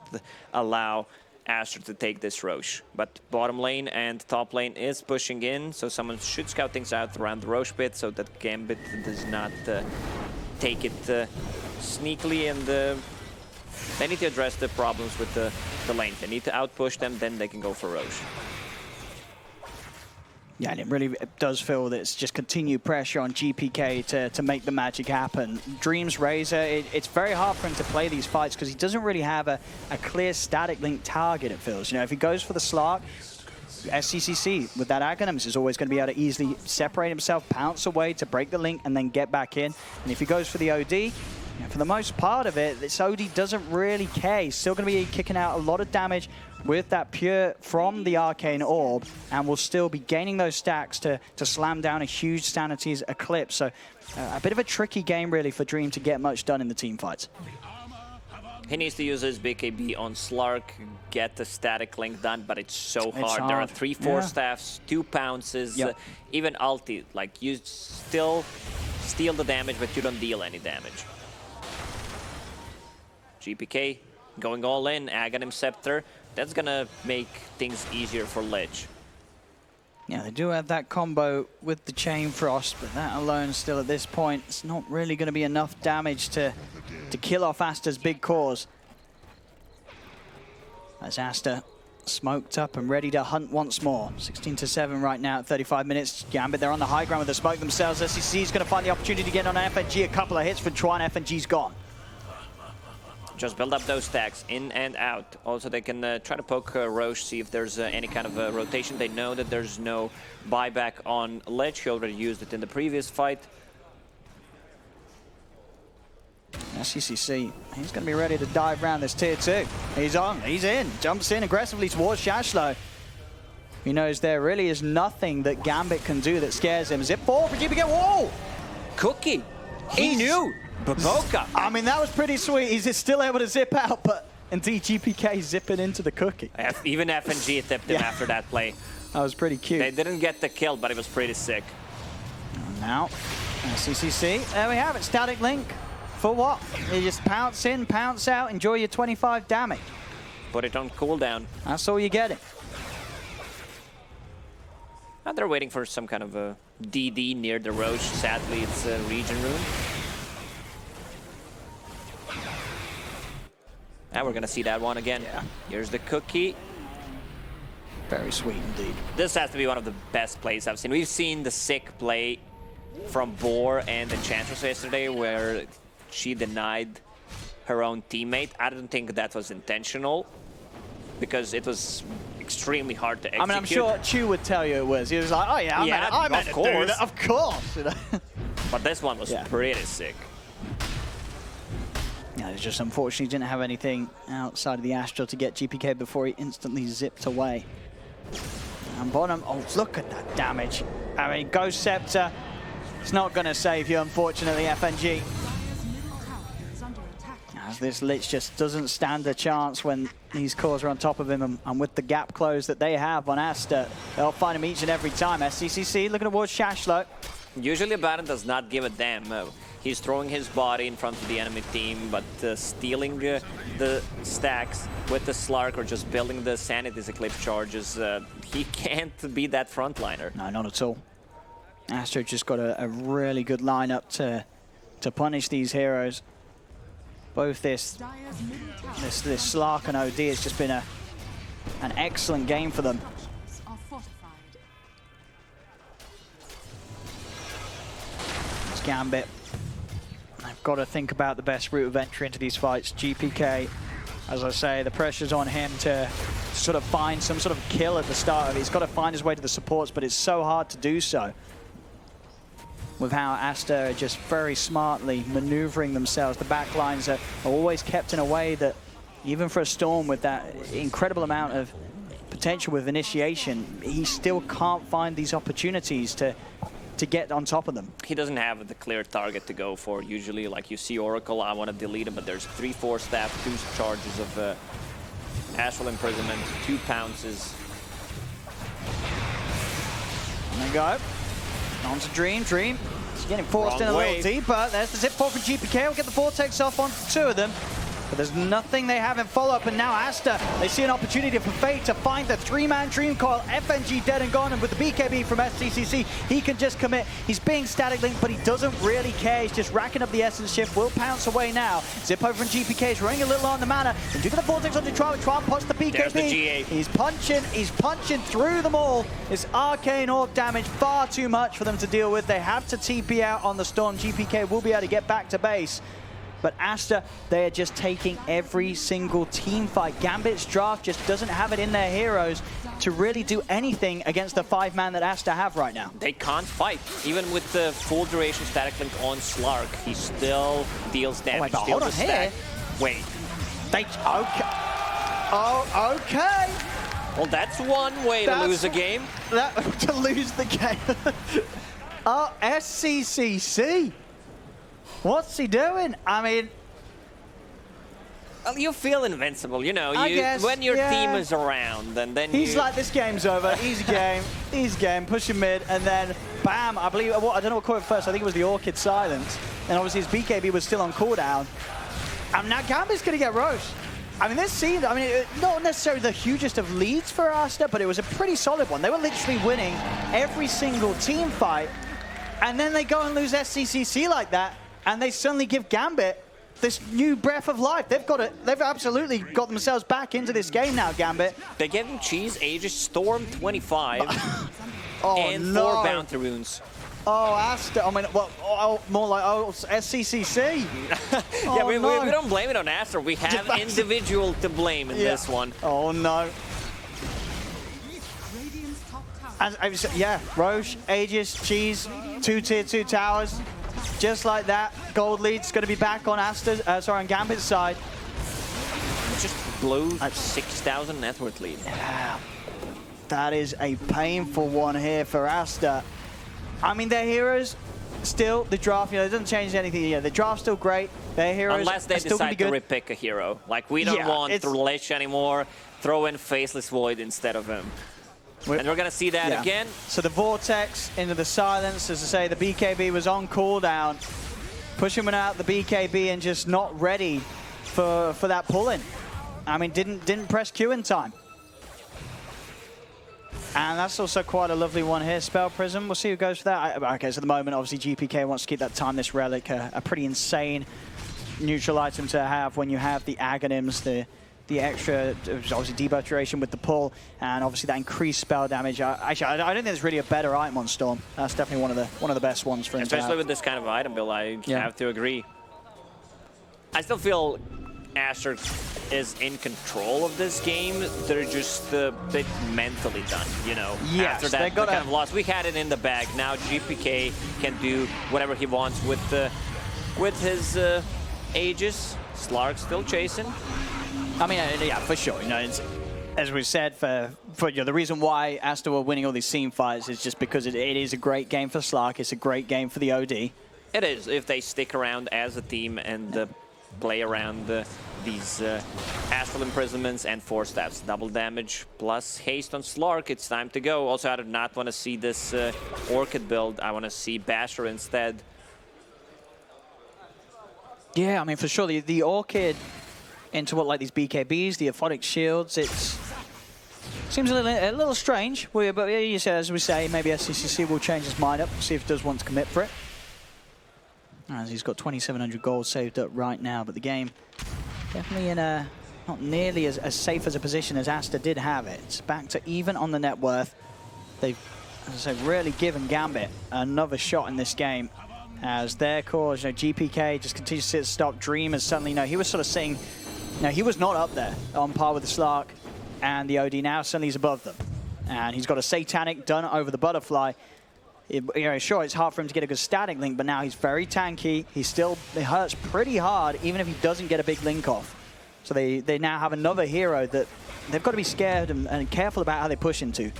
Speaker 6: allow Aster to take this Roche. But bottom lane and top lane is pushing in, so someone should scout things out around the Roche pit so that Gambit does not take it sneakily, and they need to address the problems with the lane. They need to outpush them, then they can go for Roche.
Speaker 5: Yeah, and it really does feel that it's just continued pressure on GPK to make the magic happen. Dreams Razor, it's very hard for him to play these fights because he doesn't really have a clear static link target, it feels. You know, if he goes for the Slark, Sccc with that Aghanim's is always going to be able to easily separate himself, pounce away to break the link, and then get back in. And if he goes for the OD, you know, for the most part of it, this OD doesn't really care. He's still going to be kicking out a lot of damage with that pure from the Arcane Orb, and will still be gaining those stacks to slam down a huge Sanity's Eclipse. So a bit of a tricky game really for Dream to get much done in the team fights.
Speaker 6: He needs to use his BKB on Slark, get the static link done, but it's so hard. There are 3 force staffs, 2 pounces, even ulti. Like, you still steal the damage, but you don't deal any damage. GPK going all in, Aghanim Scepter. That's gonna make things easier for Lich.
Speaker 5: Yeah, they do have that combo with the Chain Frost, but that alone still at this point, it's not really going to be enough damage to kill off Aster's big cause. As Aster smoked up and ready to hunt once more. 16-7 right now at 35 minutes. Gambit, they're on the high ground with the smoke themselves. Sccc is going to find the opportunity to get on FNG. A couple of hits for ChYuan. FNG's gone.
Speaker 6: Just build up those stacks in and out. Also, they can try to poke Roche, see if there's any kind of rotation. They know that there's no buyback on Lich. He already used it in the previous fight.
Speaker 5: Sccc, he's going to be ready to dive around this tier 2. He's on, he's in, jumps in aggressively towards Shachlo. He knows there really is nothing that Gambit can do that scares him. Zip forward for GPK, whoa!
Speaker 6: Cookie, he knew! BoBoKa.
Speaker 5: I mean, that was pretty sweet. He's still able to zip out, but indeed GPK zipping into the cookie.
Speaker 6: Even FNG tipped him after that play.
Speaker 5: That was pretty cute.
Speaker 6: They didn't get the kill, but it was pretty sick.
Speaker 5: And now, Sccc, there we have it. Static link. For what? You just pounce in, pounce out, enjoy your 25 damage.
Speaker 6: Put it on cooldown.
Speaker 5: That's all you're getting.
Speaker 6: And they're waiting for some kind of a DD near the Roche. Sadly, it's a region rune. Now we're gonna see that one again.
Speaker 5: Yeah.
Speaker 6: Here's the cookie.
Speaker 5: Very sweet indeed.
Speaker 6: This has to be one of the best plays I've seen. We've seen the sick play from Boar and Enchantress yesterday where she denied her own teammate. I don't think that was intentional because it was extremely hard to execute.
Speaker 5: I mean, I'm sure Chu would tell you it was. He was like, oh yeah, I meant to do that. Of course. You know?
Speaker 6: But this one was pretty sick.
Speaker 5: Yeah, it's just unfortunately didn't have anything outside of the Astral to get GPK before he instantly zipped away. And bottom, oh, look at that damage. I mean, Ghost Scepter, it's not going to save you, unfortunately, FNG. As this Lich just doesn't stand a chance when these cores are on top of him, and with the gap close that they have on Aster, they'll find him each and every time. Sccc looking towards Shachlo.
Speaker 6: Usually Baron does not give a damn. He's throwing his body in front of the enemy team, but stealing the stacks with the Slark or just building the Sanity's Eclipse charges, he can't be that frontliner.
Speaker 5: No, not at all. Aster just got a really good lineup to punish these heroes. Both this Slark and OD has just been an excellent game for them. It's Gambit. I've got to think about the best route of entry into these fights. GPK, as I say, the pressure's on him to sort of find some sort of kill at the start of it. He's got to find his way to the supports, but it's so hard to do so. With how Aster are just very smartly maneuvering themselves. The back lines are always kept in a way that, even for a Storm with that incredible amount of potential with initiation, he still can't find these opportunities to get on top of them.
Speaker 6: He doesn't have the clear target to go for. Usually, like you see Oracle, I want to delete him, but there's 3 Force Staff, 2 charges of Astral Imprisonment, 2 pounces.
Speaker 5: There you go. On to Dream. He's getting forced in a little deeper. There's the zip for GPK. We'll get the Vortex off on 2 of them. But there's nothing they have in follow-up, and now Aster, they see an opportunity for Fate to find the 3-man Dream Coil. FNG dead and gone, and with the BKB from Sccc, he can just commit. He's being static linked, but he doesn't really care. He's just racking up the Essence Shift. Will pounce away now. Zippo from GPK is running a little on the mana. And due to the Vortex onto Chuvash, punch the BKB.
Speaker 6: There's the GA.
Speaker 5: He's punching through them all. It's Arcane Orb damage, far too much for them to deal with. They have to TP out on the Storm. GPK will be able to get back to base. But Aster, they are just taking every single team fight. Gambit's draft just doesn't have it in their heroes to really do anything against the 5-man that Aster have right now.
Speaker 6: They can't fight. Even with the full duration static link on Slark, he still deals damage.
Speaker 5: Oh, wait, hold on here.
Speaker 6: Wait.
Speaker 5: Okay. Oh, okay.
Speaker 6: Well, that's one way to lose a game.
Speaker 5: To lose the game. Oh, Sccc. What's he doing? I mean...
Speaker 6: Well, you feel invincible, you know. When your team is around, and then
Speaker 5: he's like, this game's over. Easy game, pushing mid, and then bam, I believe, I don't know what caught it first. I think it was the Orchid Silence. And obviously his BKB was still on cooldown. And now Gambit's going to get roast. I mean, this seemed, not necessarily the hugest of leads for Aster, but it was a pretty solid one. They were literally winning every single team fight. And then they go and lose Sccc like that. And they suddenly give Gambit this new breath of life. They've absolutely got themselves back into this game now, Gambit.
Speaker 6: They gave him Cheese, Aegis, Storm 25, and
Speaker 5: no.
Speaker 6: 4 bounty runes.
Speaker 5: Oh, Aster, I mean, well, more like, Sccc.
Speaker 6: Yeah, we don't blame it on Aster. We have individual to blame in this one.
Speaker 5: Oh, no. Yeah, Roche, Aegis, Cheese, 2 tier 2 towers. Just like that, gold lead's going to be back on on Gambit's side.
Speaker 6: Just blew 6,000 net worth lead.
Speaker 5: Yeah. That is a painful one here for Aster. I mean, their heroes still, the draft, it doesn't change anything. The draft's still great. Their heroes
Speaker 6: unless they decide to repick a hero. Like, we don't want Lich anymore. Throw in Faceless Void instead of him. And we're going to see that again.
Speaker 5: So the Vortex into the Silence, as I say, the BKB was on cooldown. Pushing him out the BKB and just not ready for that pull-in. I mean, didn't press Q in time. And that's also quite a lovely one here. Spell Prism, we'll see who goes for that. Okay, so at the moment, obviously, GPK wants to keep that Timeless Relic, a pretty insane neutral item to have when you have the Aghanim's, the extra, obviously, debuff duration with the pull, and obviously that increased spell damage. Actually, I don't think there's really a better item on Storm. That's definitely one of the best ones for him.
Speaker 6: Especially with this kind of item build, I have to agree. I still feel Aster is in control of this game. They're just a bit mentally done, you know.
Speaker 5: Yes,
Speaker 6: after that kind of loss, we had it in the bag. Now GPK can do whatever he wants with his Aegis. Slark still chasing.
Speaker 5: I mean, yeah, for sure. It's, as we said, for the reason why Aster were winning all these team fights is just because it is a great game for Slark. It's a great game for the OD.
Speaker 6: It is, if they stick around as a team and play around these Astral Imprisonments and Force Staffs. Double damage plus haste on Slark. It's time to go. Also, I do not want to see this Orchid build. I want to see Basher instead.
Speaker 5: Yeah, I mean, for sure, the Orchid into what, like these BKBs, the Aphotic Shields, it seems a little strange. But as we say, maybe SCCC will change his mind up, see if he does want to commit for it. As he's got 2,700 gold saved up right now, but the game definitely in a not nearly as safe as a position as Aster did have it. It's back to even on the net worth. They've, as I say, really given Gambit another shot in this game. As their cause, GPK just continues to stop. Dream is suddenly, he was sort of sitting, he was not up there on par with the Slark and the OD. Now suddenly he's above them. And he's got a Satanic done over the Butterfly. Sure, it's hard for him to get a good static link, but now he's very tanky. It hurts pretty hard, even if he doesn't get a big link off. So they now have another hero that they've got to be scared and careful about how they push into.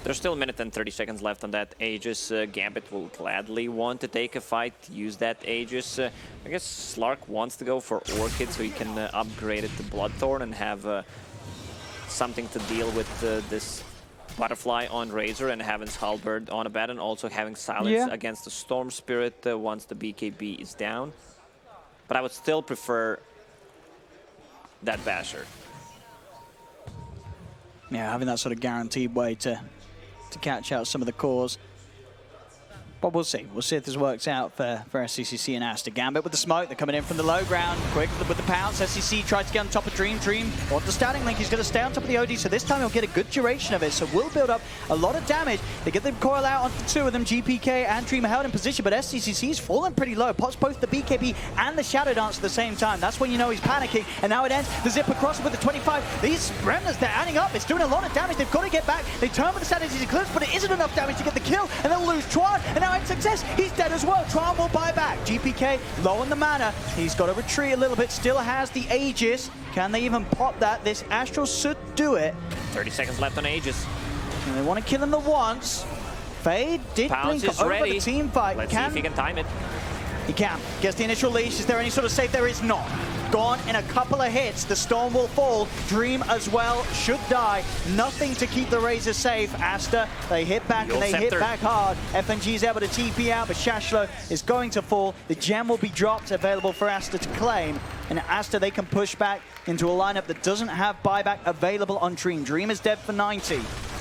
Speaker 6: There's still a minute and 30 seconds left on that Aegis. Gambit will gladly want to take a fight, use that Aegis. I guess Slark wants to go for Orchid so he can upgrade it to Bloodthorn and have something to deal with this Butterfly on Razor and having Halberd on Abaddon, also having Silence against the Storm Spirit once the BKB is down. But I would still prefer that Basher.
Speaker 5: Yeah, having that sort of guaranteed way to catch out some of the cores. But we'll see. We'll see if this works out for SCCC and Aster. Gambit with the smoke. They're coming in from the low ground. Quick with the pounce. SCC tried to get on top of Dream. Dream on the static link. He's going to stay on top of the OD. So this time he'll get a good duration of it. So we'll build up a lot of damage. They get the coil out onto the two of them. GPK and Dream are held in position. But SCCC's fallen pretty low. Pops both the BKB and the Shadow Dance at the same time. That's when you know he's panicking. And now it ends. The zip across with the 25. These remnants, they're adding up. It's doing a lot of damage. They've got to get back. They turn with the Sanity Eclipse, but it isn't enough damage to get the kill. And they'll lose ChYuan. And now it's success. He's dead as well. ChYuan will buy back. GPK low on the mana. He's got to retreat a little bit. Still has the Aegis. Can they even pop that? This Astral should do it.
Speaker 6: 30 seconds left on Aegis.
Speaker 5: And they want to kill him the once. Fade did
Speaker 6: Pounce
Speaker 5: blink
Speaker 6: is
Speaker 5: over
Speaker 6: ready.
Speaker 5: the team fight.
Speaker 6: Let's see if he can time it.
Speaker 5: He can. Gets the initial leash. Is there any sort of save? There is not. Gone in a couple of hits. The Storm will fall. Dream as well should die. Nothing to keep the Razor safe. Aster, they hit back and they hit back hard. FNG is able to TP out, but Shachlo is going to fall. The gem will be dropped, available for Aster to claim. And Aster, they can push back into a lineup that doesn't have buyback available on Dream. Dream is dead for 90.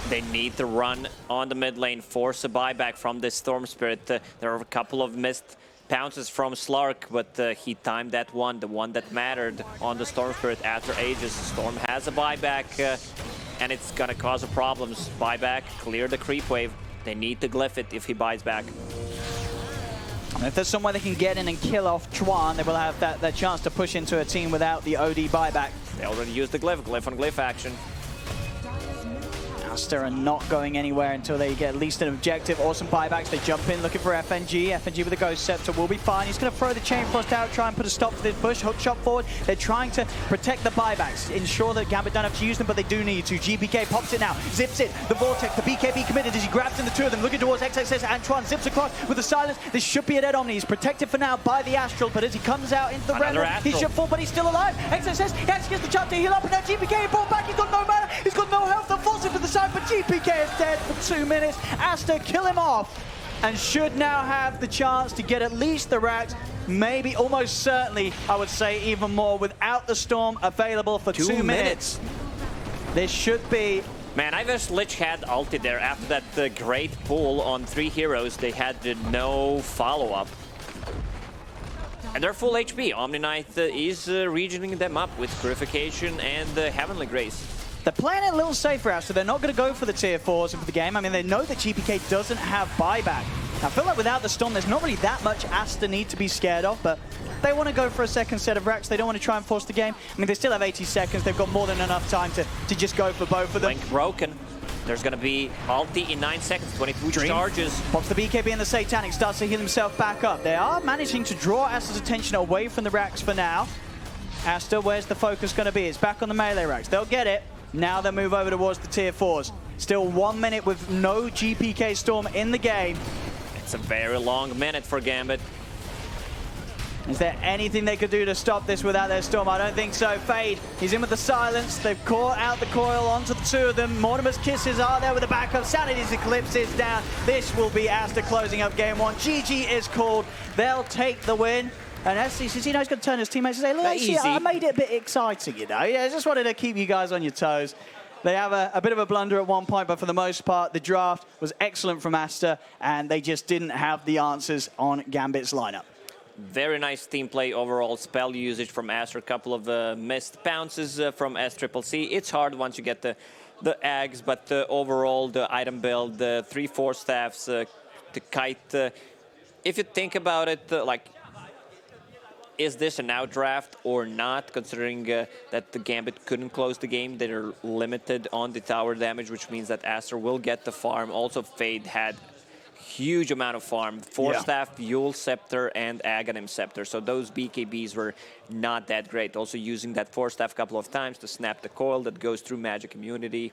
Speaker 6: They need to run on the mid lane, force a buyback from this Storm Spirit. There are a couple of missed pounces from Slark, but he timed that one, the one that mattered on the Storm Spirit after Aegis. Storm has a buyback, and it's gonna cause a problems. Buyback, clear the creep wave. They need to glyph it if he buys back.
Speaker 5: And if there's somewhere they can get in and kill off ChYuan, they will have that chance to push into a team without the OD buyback.
Speaker 6: They already used the glyph on glyph action.
Speaker 5: Aster are not going anywhere until they get at least an objective. Awesome buybacks. They jump in looking for FNG. FNG with a Ghost Scepter will be fine. He's going to throw the Chain Frost out, try and put a stop to this push. Hook shot forward. They're trying to protect the buybacks, ensure that Gambit don't have to use them, but they do need to. GPK pops it now, zips it. The Vortex, the BKB committed as he grabs in the two of them, looking towards XXS. Antoine zips across with the silence. This should be a dead Omni. He's protected for now by the Astral, but as he comes out into the Remnant, he should fall, but he's still alive. XXS, he actually gets the chance to heal up, and now GPK brought back. He's got no mana. He's got no health. The force for the side, but GPK is dead for 2 minutes. Aster kill him off and should now have the chance to get at least the racks, maybe almost certainly, I would say even more, without the Storm available for 2 minutes. This should be...
Speaker 6: Man, I wish Lich had ulti there after that great pull on 3 heroes. They had no follow-up. And they're full HP. Omni Knight is regioning them up with Purification and Heavenly Grace.
Speaker 5: They're playing it a little safer out, so they're not going to go for the tier 4s for the game. I mean, they know that GPK doesn't have buyback. I feel like without the Storm, there's not really that much Aster need to be scared of, but they want to go for a second set of racks. They don't want to try and force the game. I mean, they still have 80 seconds. They've got more than enough time to just go for both of them.
Speaker 6: Link broken. There's going to be ulti in 9 seconds, 22
Speaker 5: Dream
Speaker 6: charges.
Speaker 5: Pops the BKB and the Satanic, starts to heal himself back up. They are managing to draw Aster's attention away from the racks for now. Aster, where's the focus going to be? It's back on the melee racks. They'll get it. Now they'll move over towards the tier 4s. Still 1 minute with no GPK Storm in the game.
Speaker 6: It's a very long minute for Gambit.
Speaker 5: Is there anything they could do to stop this without their Storm? I don't think so. Fade, he's in with the silence. They've caught out the coil onto the two of them. Mortimer's Kisses are there with the backup. Sanity's Eclipse is down. This will be Aster closing up game 1. GG is called. They'll take the win. And Sccc, he's going to turn his teammates and say, look,
Speaker 6: Easy.
Speaker 5: I made it a bit exciting, you know. Yeah, I just wanted to keep you guys on your toes. They have a bit of a blunder at one point, but for the most part, the draft was excellent from Aster, and they just didn't have the answers on Gambit's lineup.
Speaker 6: Very nice team play overall. Spell usage from Aster, a couple of missed bounces from Sccc. It's hard once you get the eggs, but overall the item build, the 3-4 staffs, the kite. If you think about it, like, is this an outdraft or not, considering that the Gambit couldn't close the game? They're limited on the tower damage, which means that Aster will get the farm. Also, Fade had huge amount of farm. 4-staff, Yule Scepter, and Aghanim Scepter. So those BKBs were not that great. Also using that 4-staff a couple of times to snap the coil that goes through magic immunity.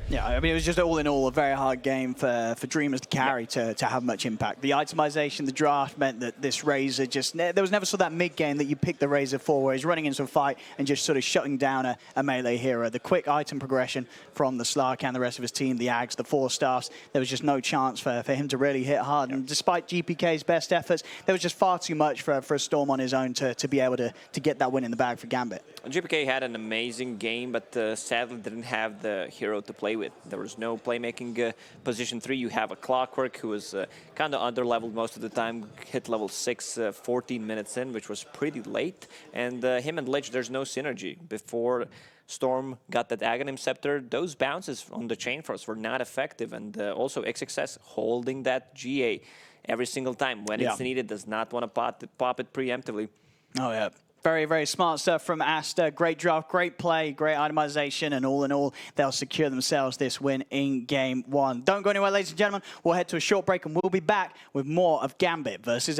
Speaker 5: Yeah, I mean, it was just all in all a very hard game for Dreamers to carry to have much impact. The itemization, the draft meant that this Razor just... There was never sort of that mid-game that you pick the Razor for, where he's running into a fight and just sort of shutting down a melee hero. The quick item progression from the Slark and the rest of his team, the Ags, the 4-staffs, there was just no chance for him to really hit hard. And despite GPK's best efforts, there was just far too much for a Storm on his own to be able to get that win in the bag for Gambit.
Speaker 6: GPK had an amazing game, but sadly didn't have the hero to play with. There was no playmaking position 3. You have a Clockwork who was kind of under-leveled most of the time, hit level 6 14 minutes in, which was pretty late. And him and Lich, there's no synergy. Before Storm got that Aghanim Scepter, those bounces on the Chain Force were not effective. And also XXS holding that GA every single time when it's needed, does not want to pop it preemptively.
Speaker 5: Oh, yeah. Very, very smart stuff from Aster. Great draft, great play, great itemization, and all in all, they'll secure themselves this win in Game 1. Don't go anywhere, ladies and gentlemen. We'll head to a short break, and we'll be back with more of Gambit versus Aster.